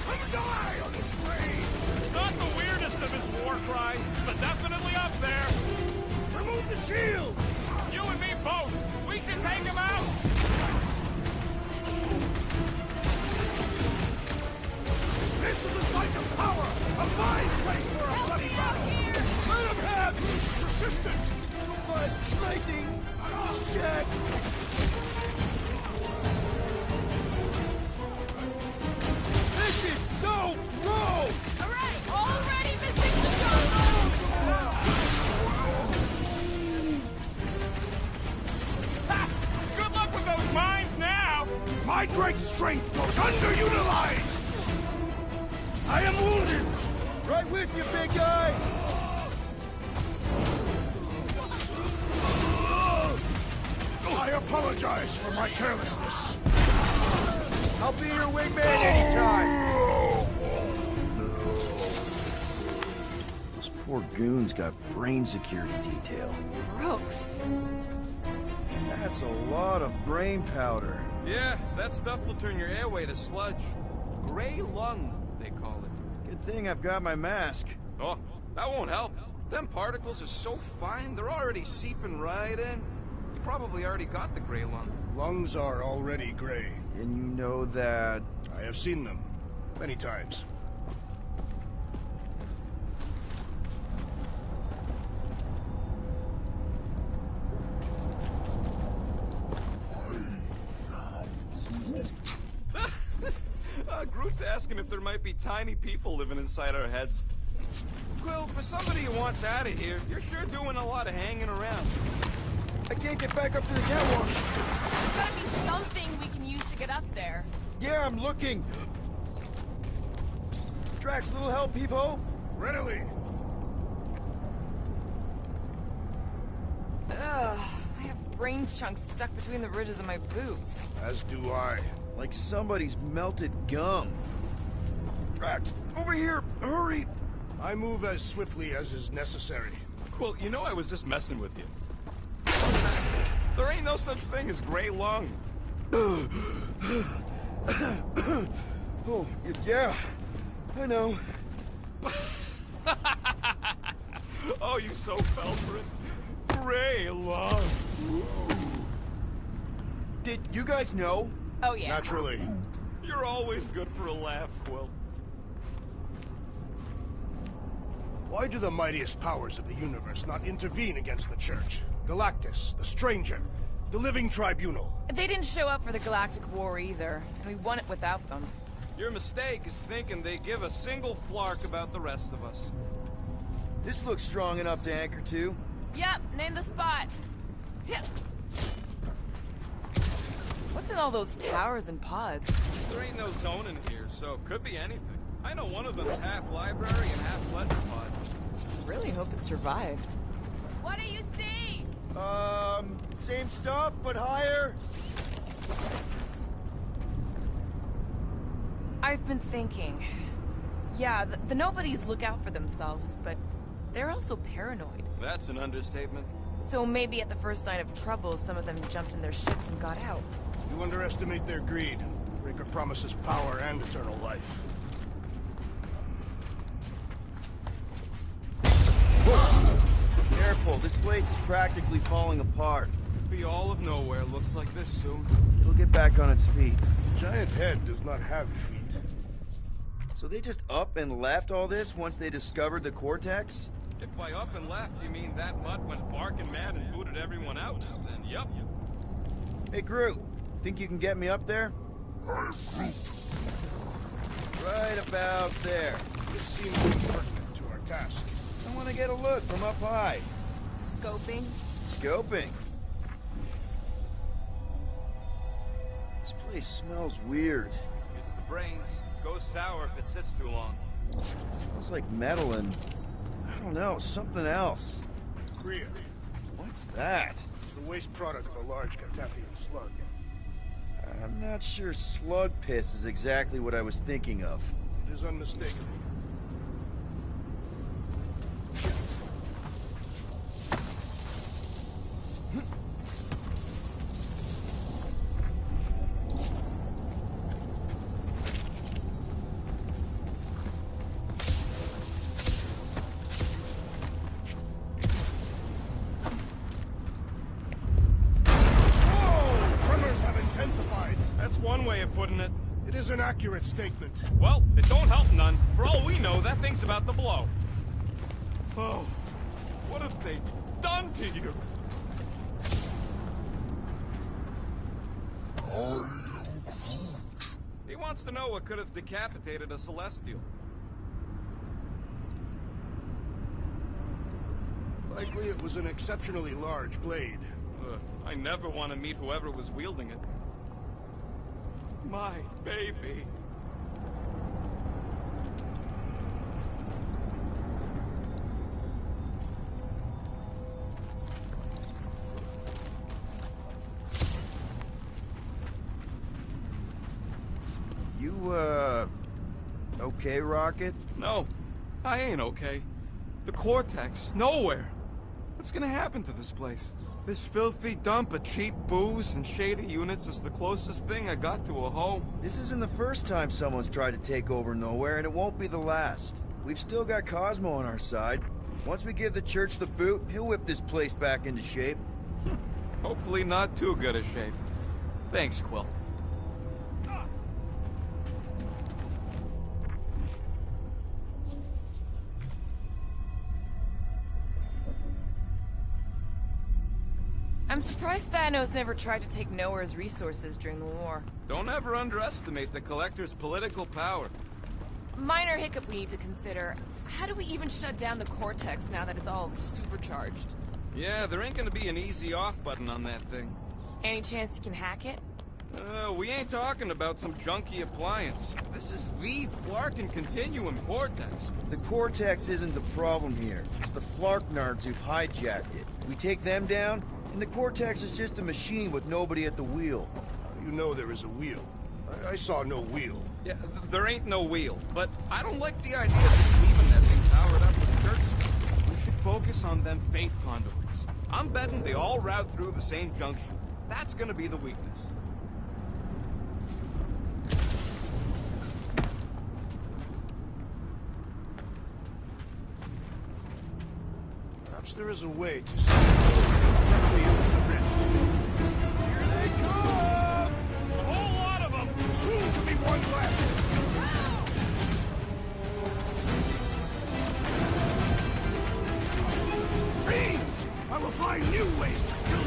Come die on this blade! Not the weirdest of his war cries, but definitely up there. Remove the shield! You and me both. We should take him out. This is a site of power! A fine place for a bloody battle! Let him have it! He's persistent! But lightning... Shit! This is so gross! Alright, already missing the jungle! Ha! Good luck with those mines now. My great strength goes underutilized! I am wounded! Right with you, big guy! I apologize for my carelessness. I'll be your wingman anytime! Those poor goons got brain security detail. Gross. That's a lot of brain powder. Yeah, that stuff will turn your airway to sludge. Gray lung, they call it. Good thing I've got my mask. Oh, that won't help. Them particles are so fine, they're already seeping right in. You probably already got the gray lung. Lungs are already gray. And you know that... I have seen them. Many times. Groot's asking if there might be tiny people living inside our heads. Quill, for somebody who wants out of here, you're sure doing a lot of hanging around. I can't get back up to the catwalks. There's gotta be something we can use to get up there. Yeah, I'm looking. Drax, little help, Peep-Ho? Readily. Ugh, I have brain chunks stuck between the ridges of my boots. As do I. Like somebody's melted gum. Drax, over here! Hurry! I move as swiftly as is necessary. Quill, you know I was just messing with you. There ain't no such thing as gray lung. Oh, yeah. I know. Oh, you so fell for it. Gray lung. Did you guys know? Oh yeah. Naturally. You're always good for a laugh, Quill. Why do the mightiest powers of the universe not intervene against the Church? Galactus, the Stranger, the Living Tribunal. They didn't show up for the Galactic War either, and we won it without them. Your mistake is thinking they give a single flark about the rest of us. This looks strong enough to anchor to. Yep, name the spot. Yeah. What's in all those towers and pods? There ain't no zone in here, so it could be anything. I know one of them's half library and half pleasure pod. Really hope it survived. What do you see? Same stuff, but higher. I've been thinking. Yeah, the nobodies look out for themselves, but they're also paranoid. That's an understatement. So maybe at the first sign of trouble, some of them jumped in their ships and got out. You underestimate their greed. Breaker promises power and eternal life. Careful, this place is practically falling apart. be all of Nowhere looks like this soon. It'll get back on its feet. Giant head does not have feet. So they just up and left all this once they discovered the Cortex? If by up and left you mean that mutt went barking mad and booted everyone out, then yup. Hey, Groot, think you can get me up there? I am Groot. Right about there. This seems impertinent to our task. I want to get a look from up high. Scoping? Scoping. This place smells weird. It's the brains. Goes sour if it sits too long. Smells like metal and, I don't know, something else. Kriya, What's that? the waste product of a large Katafian slug. I'm not sure slug piss is exactly what I was thinking of. It is unmistakable. That's one way of putting it. It is an accurate statement. Well, it don't help none. For all we know, that thing's about to blow. Oh, what have they done to you? He wants to know what could have decapitated a Celestial. Likely it was an exceptionally large blade. I never want to meet whoever was wielding it. My baby. You, okay, Rocket? No, I ain't okay. The Cortex, nowhere. What's gonna happen to this place? This filthy dump of cheap booze and shady units is the closest thing I got to a home. This isn't the first time someone's tried to take over Nowhere, and it won't be the last. We've still got Cosmo on our side. Once we give the church the boot, he'll whip this place back into shape. Hopefully not too good a shape. Thanks, Quill. I'm surprised Thanos never tried to take Nowhere's resources during the war. Don't ever underestimate the Collector's political power. Minor hiccup we need to consider. How do we even shut down the Cortex now that it's all supercharged? Yeah, there ain't gonna be an easy off button on that thing. Any chance you can hack it? We ain't talking about some junky appliance. This is the Flarkin Continuum Cortex. The Cortex isn't the problem here. It's the Flarknards who've hijacked it. We take them down, and the Cortex is just a machine with nobody at the wheel. How do you know there is a wheel? I saw no wheel. Yeah, there ain't no wheel, but I don't like the idea of just leaving that thing powered up with dirt stuff. We should focus on them faith conduits. I'm betting they all route through the same junction. That's gonna be the weakness. Perhaps there is a way to see directly into the rift. Here they come! A whole lot of them! Soon to be one less! Fiends! I will find new ways to kill you!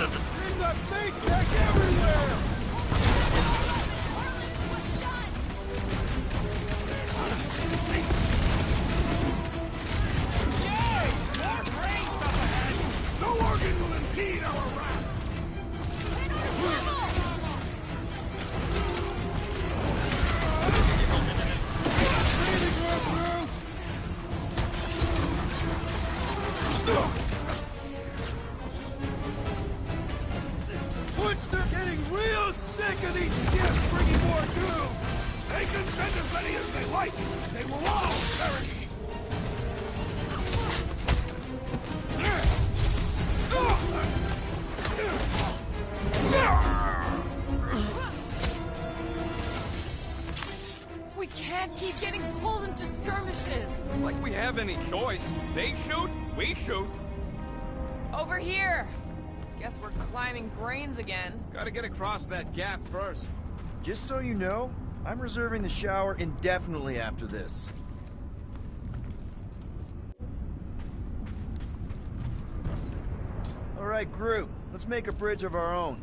Bring that fake tech everywhere! Yay! More brains up ahead! No organ will impede our wrath! Butch, they're getting real sick of these skips bringing more doom! They can send as many as they like! They will all perish! We Like we have any choice. They shoot, we shoot. Over here! Guess we're climbing brains again. Gotta get across that gap first. Just so you know, I'm reserving the shower indefinitely after this. All right, group, let's make a bridge of our own.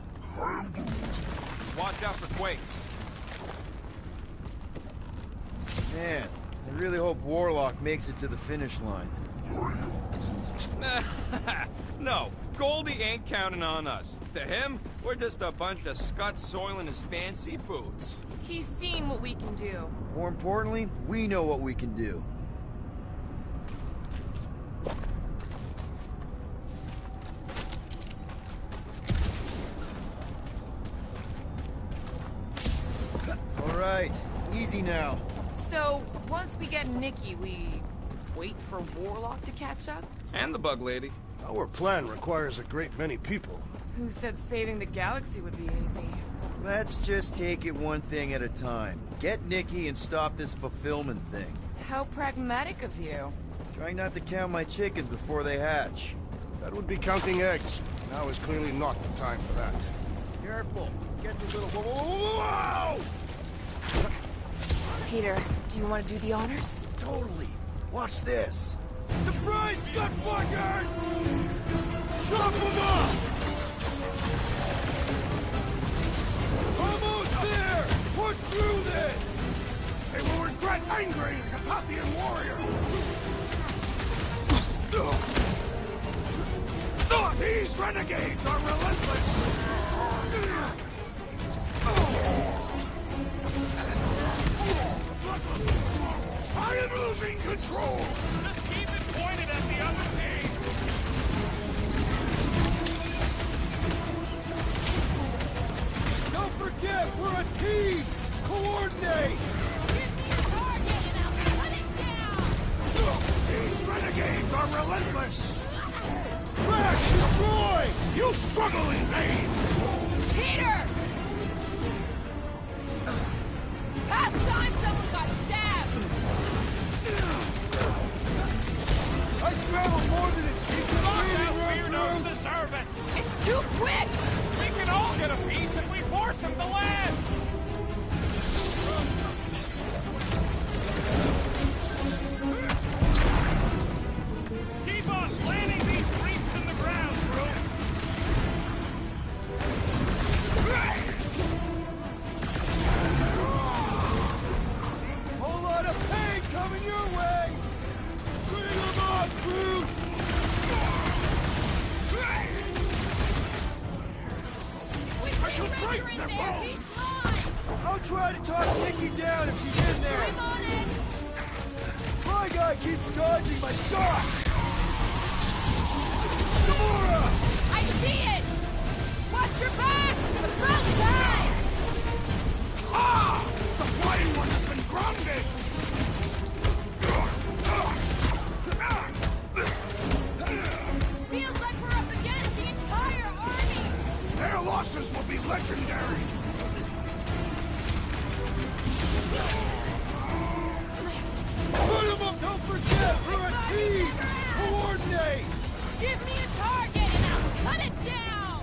Just watch out for quakes. Man, I really hope Warlock makes it to the finish line. No, Goldie ain't counting on us. To him, we're just a bunch of scuts soiling his fancy boots. He's seen what we can do. More importantly, we know what we can do. All right, easy now. So, once we get Nikki, we wait for Warlock to catch up? And the bug lady. Our plan requires a great many people. Who said saving the galaxy would be easy? Let's just take it one thing at a time. Get Nikki and stop this fulfillment thing. How pragmatic of you. Trying not to count my chickens before they hatch. That would be counting eggs. Now is clearly not the time for that. Careful. Gets a little... Whoa! Peter, do you want to do the honors? Totally. Watch this. Surprise, Scud Fuckers! Chop them up! Almost there! Push through this! They will regret angering a Cathathian warrior! These renegades are relentless! I am losing control! Just keep it pointed at the other team! Don't forget, we're a team! Coordinate! Give me a target and I'll cut it down! These renegades are relentless! Crash! Destroy! You struggle in vain! Peter! It's past time someone got stabbed! I scrambled more than it takes to weirdos deserve it! It's too quick! We can all get a piece if we force him to land! Keep on planting these creeps in the ground, bro! Whole lot of pain coming your way! String them up, brute! I shall break their bones! I'll try to talk Nikki down if she's in there. I'm on it! My guy keeps dodging my shot. Gamora! I see it! Watch your back! About time! Ah! The flying one has been grounded! Feels like we're up against the entire army! Their losses will be legendary! Put them up! Don't forget! We're a team! Coordinate! Give me a target and I'll cut it down!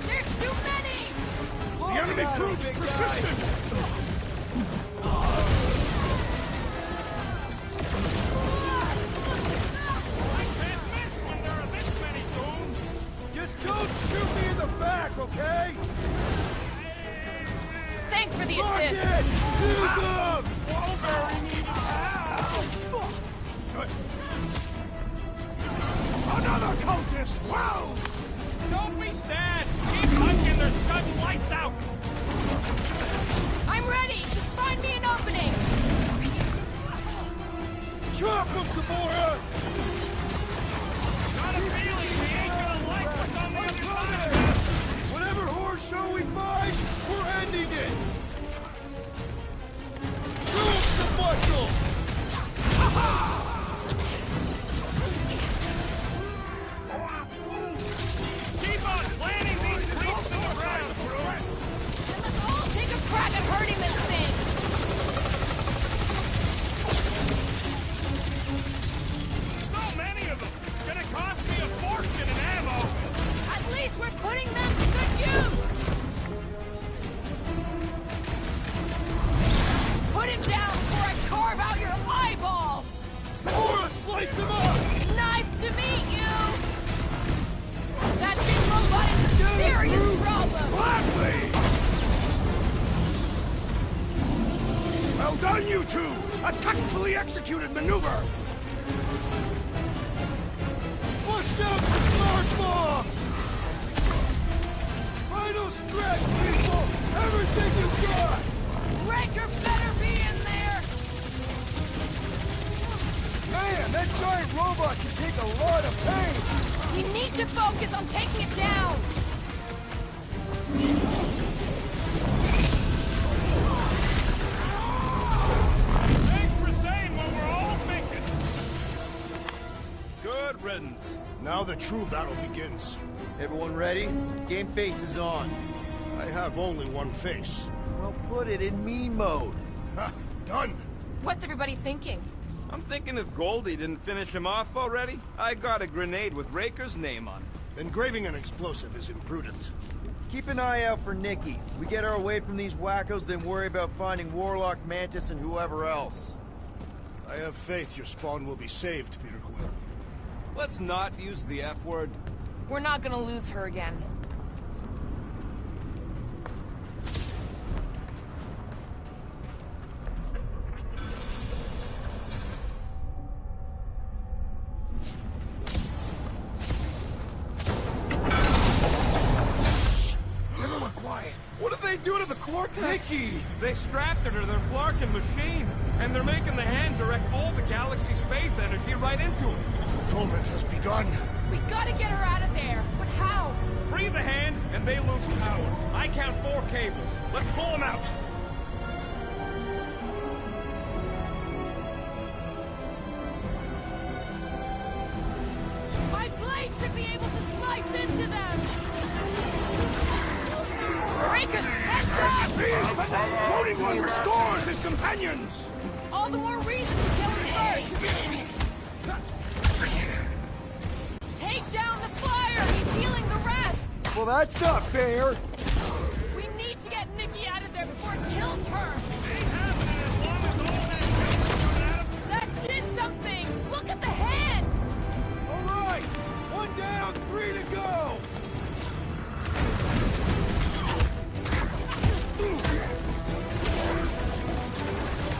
There's too many! The enemy proves persistent! I can't miss when there are this many goons! Just don't shoot me in the back, okay? Thanks for the Rocket! assist! Move them! Wolverine needed help! Another cultist! Wow! Don't be sad! Keep hunting their scud lights out! I'm ready! Just find me an opening! Chop them, Gamora! Got a feeling we ain't gonna like what's on the other side! Whatever horse show we find, we're ending it! Show 'em some muscle! Ha-ha! done, you two! A tactfully executed maneuver! Bust out the smart bombs! Final stretch, people! Everything you got! Raker better be in there! Man, that giant robot can take a lot of pain! We need to focus on taking it down! Thanks for saying what we're all thinking. Good riddance. Now the true battle begins. Everyone ready? Game face is on. I have only one face. Well, put it in me mode. Ha! Done! What's everybody thinking? I'm thinking if Goldie didn't finish him off already, I got a grenade with Raker's name on it. Engraving an explosive is imprudent. Keep an eye out for Nikki. We get her away from these wackos, then worry about finding Warlock, Mantis, and whoever else. I have faith your spawn will be saved, Peter Quill. Let's not use the F word. We're not gonna lose her again. Everyone quiet! What did they do to the Cortex? Nikki! They strapped her to their Flarkin machine, and they're making the hand direct all the galaxy's faith energy right into it. Fulfillment has begun. We gotta get her out of there! But how? Free the hand, and they lose power. I count 4 cables. Let's pull them out. My blade should be able to slice into them! Raker's heads up! These, but that floating one restores his companions! All the more reason to kill him first! Take down the flyer! He's healing the rest! Well, that's not fair! We need to get Nikki out of there before it kills her! That did something! Look at the hand! All right! One down, 3 to go!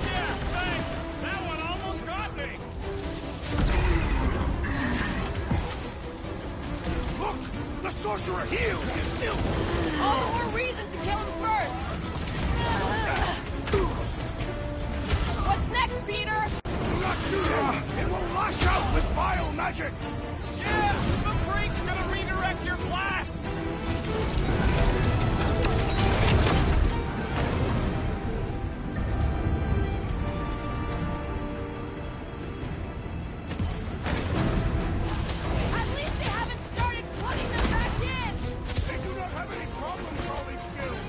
Yeah, thanks. That one almost got me. Look! The sorcerer heals his ilk! All the more reason to kill him first! What's next, Peter? Do not shoot him! It will lash out with vile magic! Yeah, the freak's gonna redirect your blasts. At least they haven't started putting them back in! They do not have any problem-solving skills!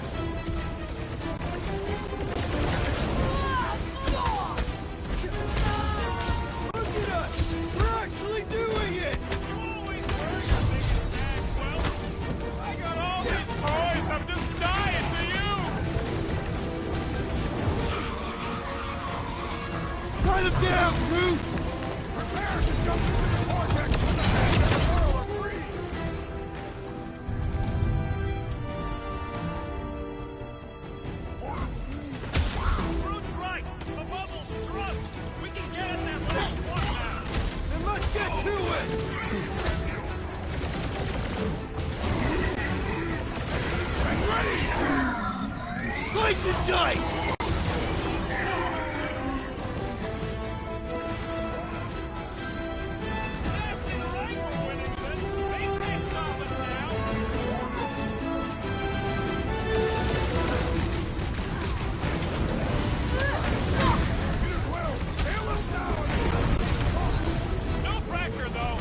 Look at us! We're actually doing it! Always works, Maxwell. I got all these toys. I'm just dying to use. Tie them down, Groot! Prepare to jump into the vortex when the men of the world are free! Groot's right. The bubble's drunk. We can get at that last one now. Then let's get to it! I'm ready! Slice and dice! Blasting right, we're winning this. They can't stop us now. Peter Quill, bail us now! No pressure, though.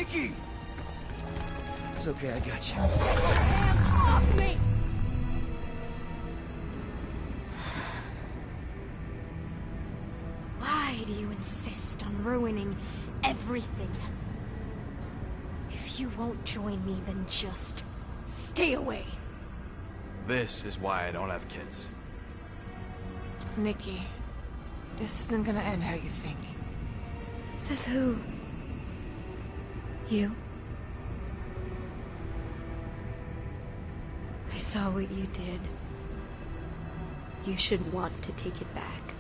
Nikki! It's okay, I got you. Hands off me! Why do you insist on ruining everything? If you won't join me, then just stay away. This is why I don't have kids. Nikki, this isn't gonna end how you think. Says who? You? I saw what you did. You should want to take it back.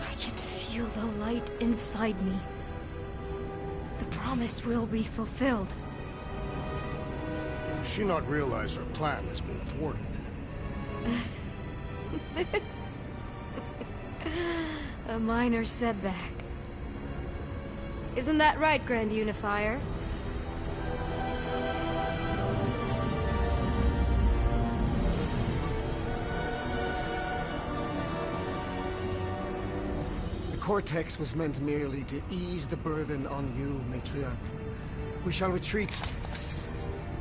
I can feel the light inside me. The promise will be fulfilled. Does she not realize her plan has been thwarted? This... a minor setback. Isn't that right, Grand Unifier? The Cortex was meant merely to ease the burden on you, Matriarch. We shall retreat.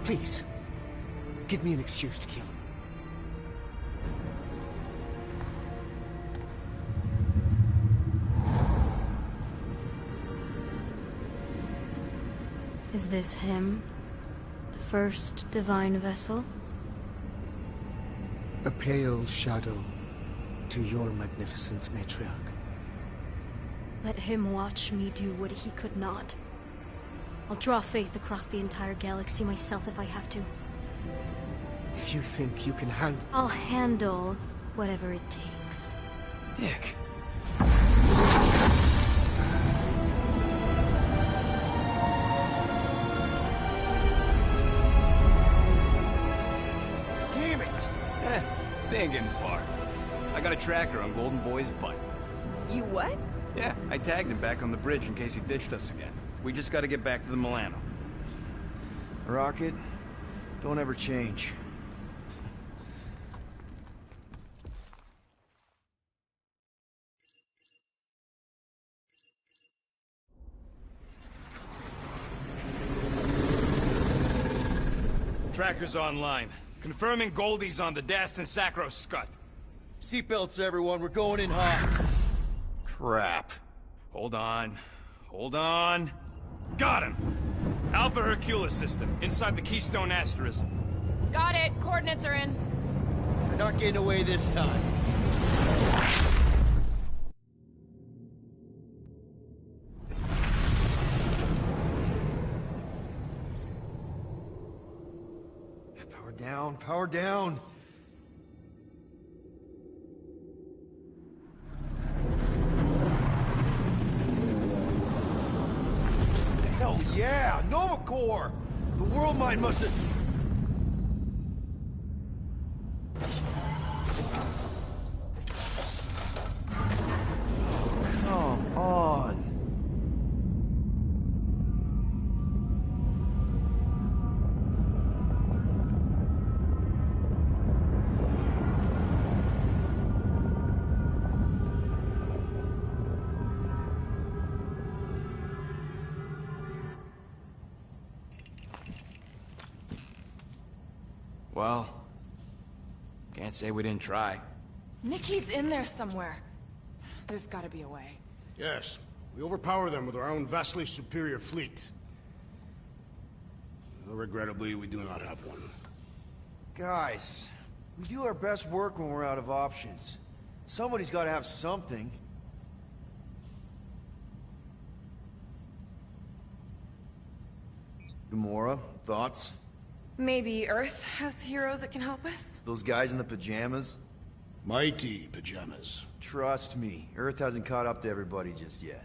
Please, give me an excuse to kill him. Is this him? The first divine vessel? A pale shadow to your magnificence, Matriarch. Let him watch me do what he could not. I'll draw faith across the entire galaxy myself if I have to. If you think you can handle... I'll handle whatever it takes. Nick. Damn it! They ain't getting far. I got a tracker on Golden Boy's butt. You what? Yeah, I tagged him back on the bridge in case he ditched us again. We just gotta get back to the Milano. Rocket, don't ever change. Tracker's online. Confirming Goldie's on the Dastan Sacro Scut. Seatbelts, everyone, we're going in hot. Crap. Hold on. Hold on. Got him! Alpha Hercules system, inside the Keystone Asterism. Got it. Coordinates are in. We're not getting away this time. Power down, power down. Hell yeah! Nova Corps! The world mine must have... Come on. Well, can't say we didn't try. Nikki's in there somewhere. There's gotta be a way. Yes, we overpower them with our own vastly superior fleet. Well, regrettably, we do not have one. Guys, we do our best work when we're out of options. Somebody's got to have something. Gamora, thoughts? Maybe Earth has heroes that can help us? Those guys in the pajamas? Mighty pajamas. Trust me, Earth hasn't caught up to everybody just yet.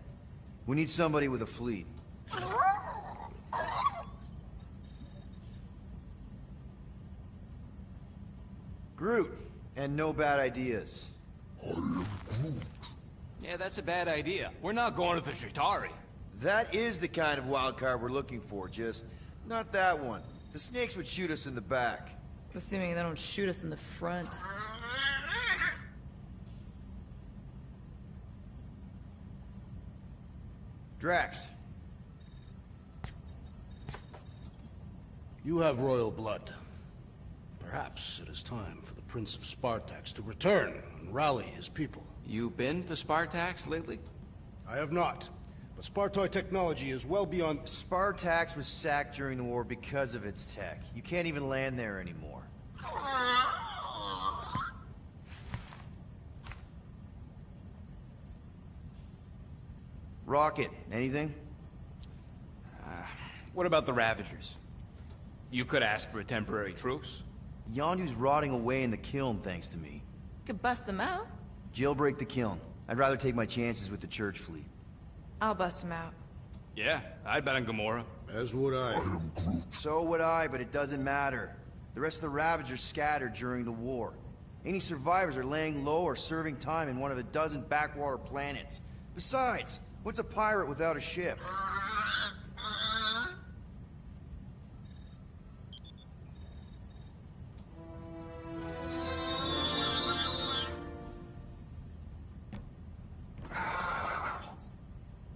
We need somebody with a fleet. Groot, and no bad ideas. Yeah, that's a bad idea. We're not going to the Chitauri. That is the kind of wild card we're looking for, just not that one. The snakes would shoot us in the back. Assuming they don't shoot us in the front. Drax. You have royal blood. Perhaps it is time for the Prince of Spartax to return and rally his people. You been to Spartax lately? I have not. But Spartoid technology is well beyond... Spartax was sacked during the war because of its tech. You can't even land there anymore. Rocket, anything? What about the Ravagers? You could ask for a temporary truce. Yondu's rotting away in the kiln thanks to me. Could bust them out. Jailbreak the kiln. I'd rather take my chances with the church fleet. I'll bust them out. Yeah, I'd bet on Gamora. As would I. So would I, but it doesn't matter. The rest of the Ravagers scattered during the war. Any survivors are laying low or serving time in one of a dozen backwater planets. Besides, what's a pirate without a ship?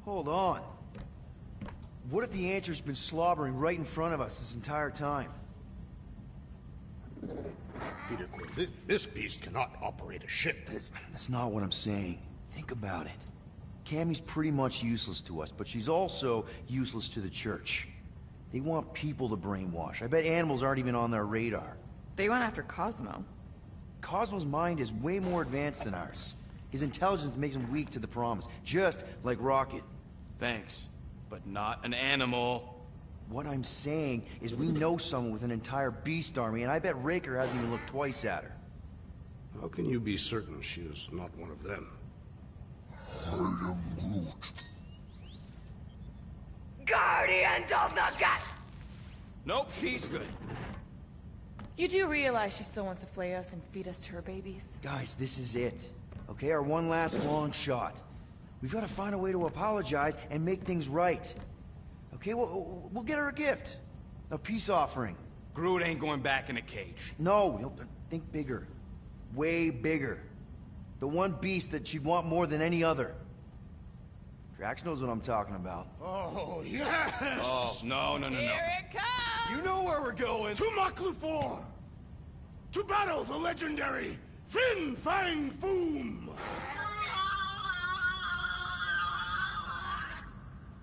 Hold on. What if the answer's been slobbering right in front of us this entire time? Peter Quill, this beast cannot operate a ship. That's not what I'm saying. Think about it. Cammy's pretty much useless to us, but she's also useless to the church. They want people to brainwash. I bet animals aren't even on their radar. They went after Cosmo. Cosmo's mind is way more advanced than ours. His intelligence makes him weak to the promise, just like Rocket. Thanks, but not an animal. What I'm saying is we know someone with an entire beast army, and I bet Raker hasn't even looked twice at her. How can you be certain she is not one of them? I am Groot. Guardians of the Gut! Nope, she's good. You do realize she still wants to flay us and feed us to her babies? Guys, this is it. Okay, our one last long shot. We've got to find a way to apologize and make things right. Okay, we'll get her a gift. A peace offering. Groot ain't going back in a cage. No, think bigger. Way bigger. The one beast that she'd want more than any other. Drax knows what I'm talking about. Oh, yes! Oh, no. Here it comes! You know where we're going! To Maklufor! To battle the legendary Fin Fang Foom!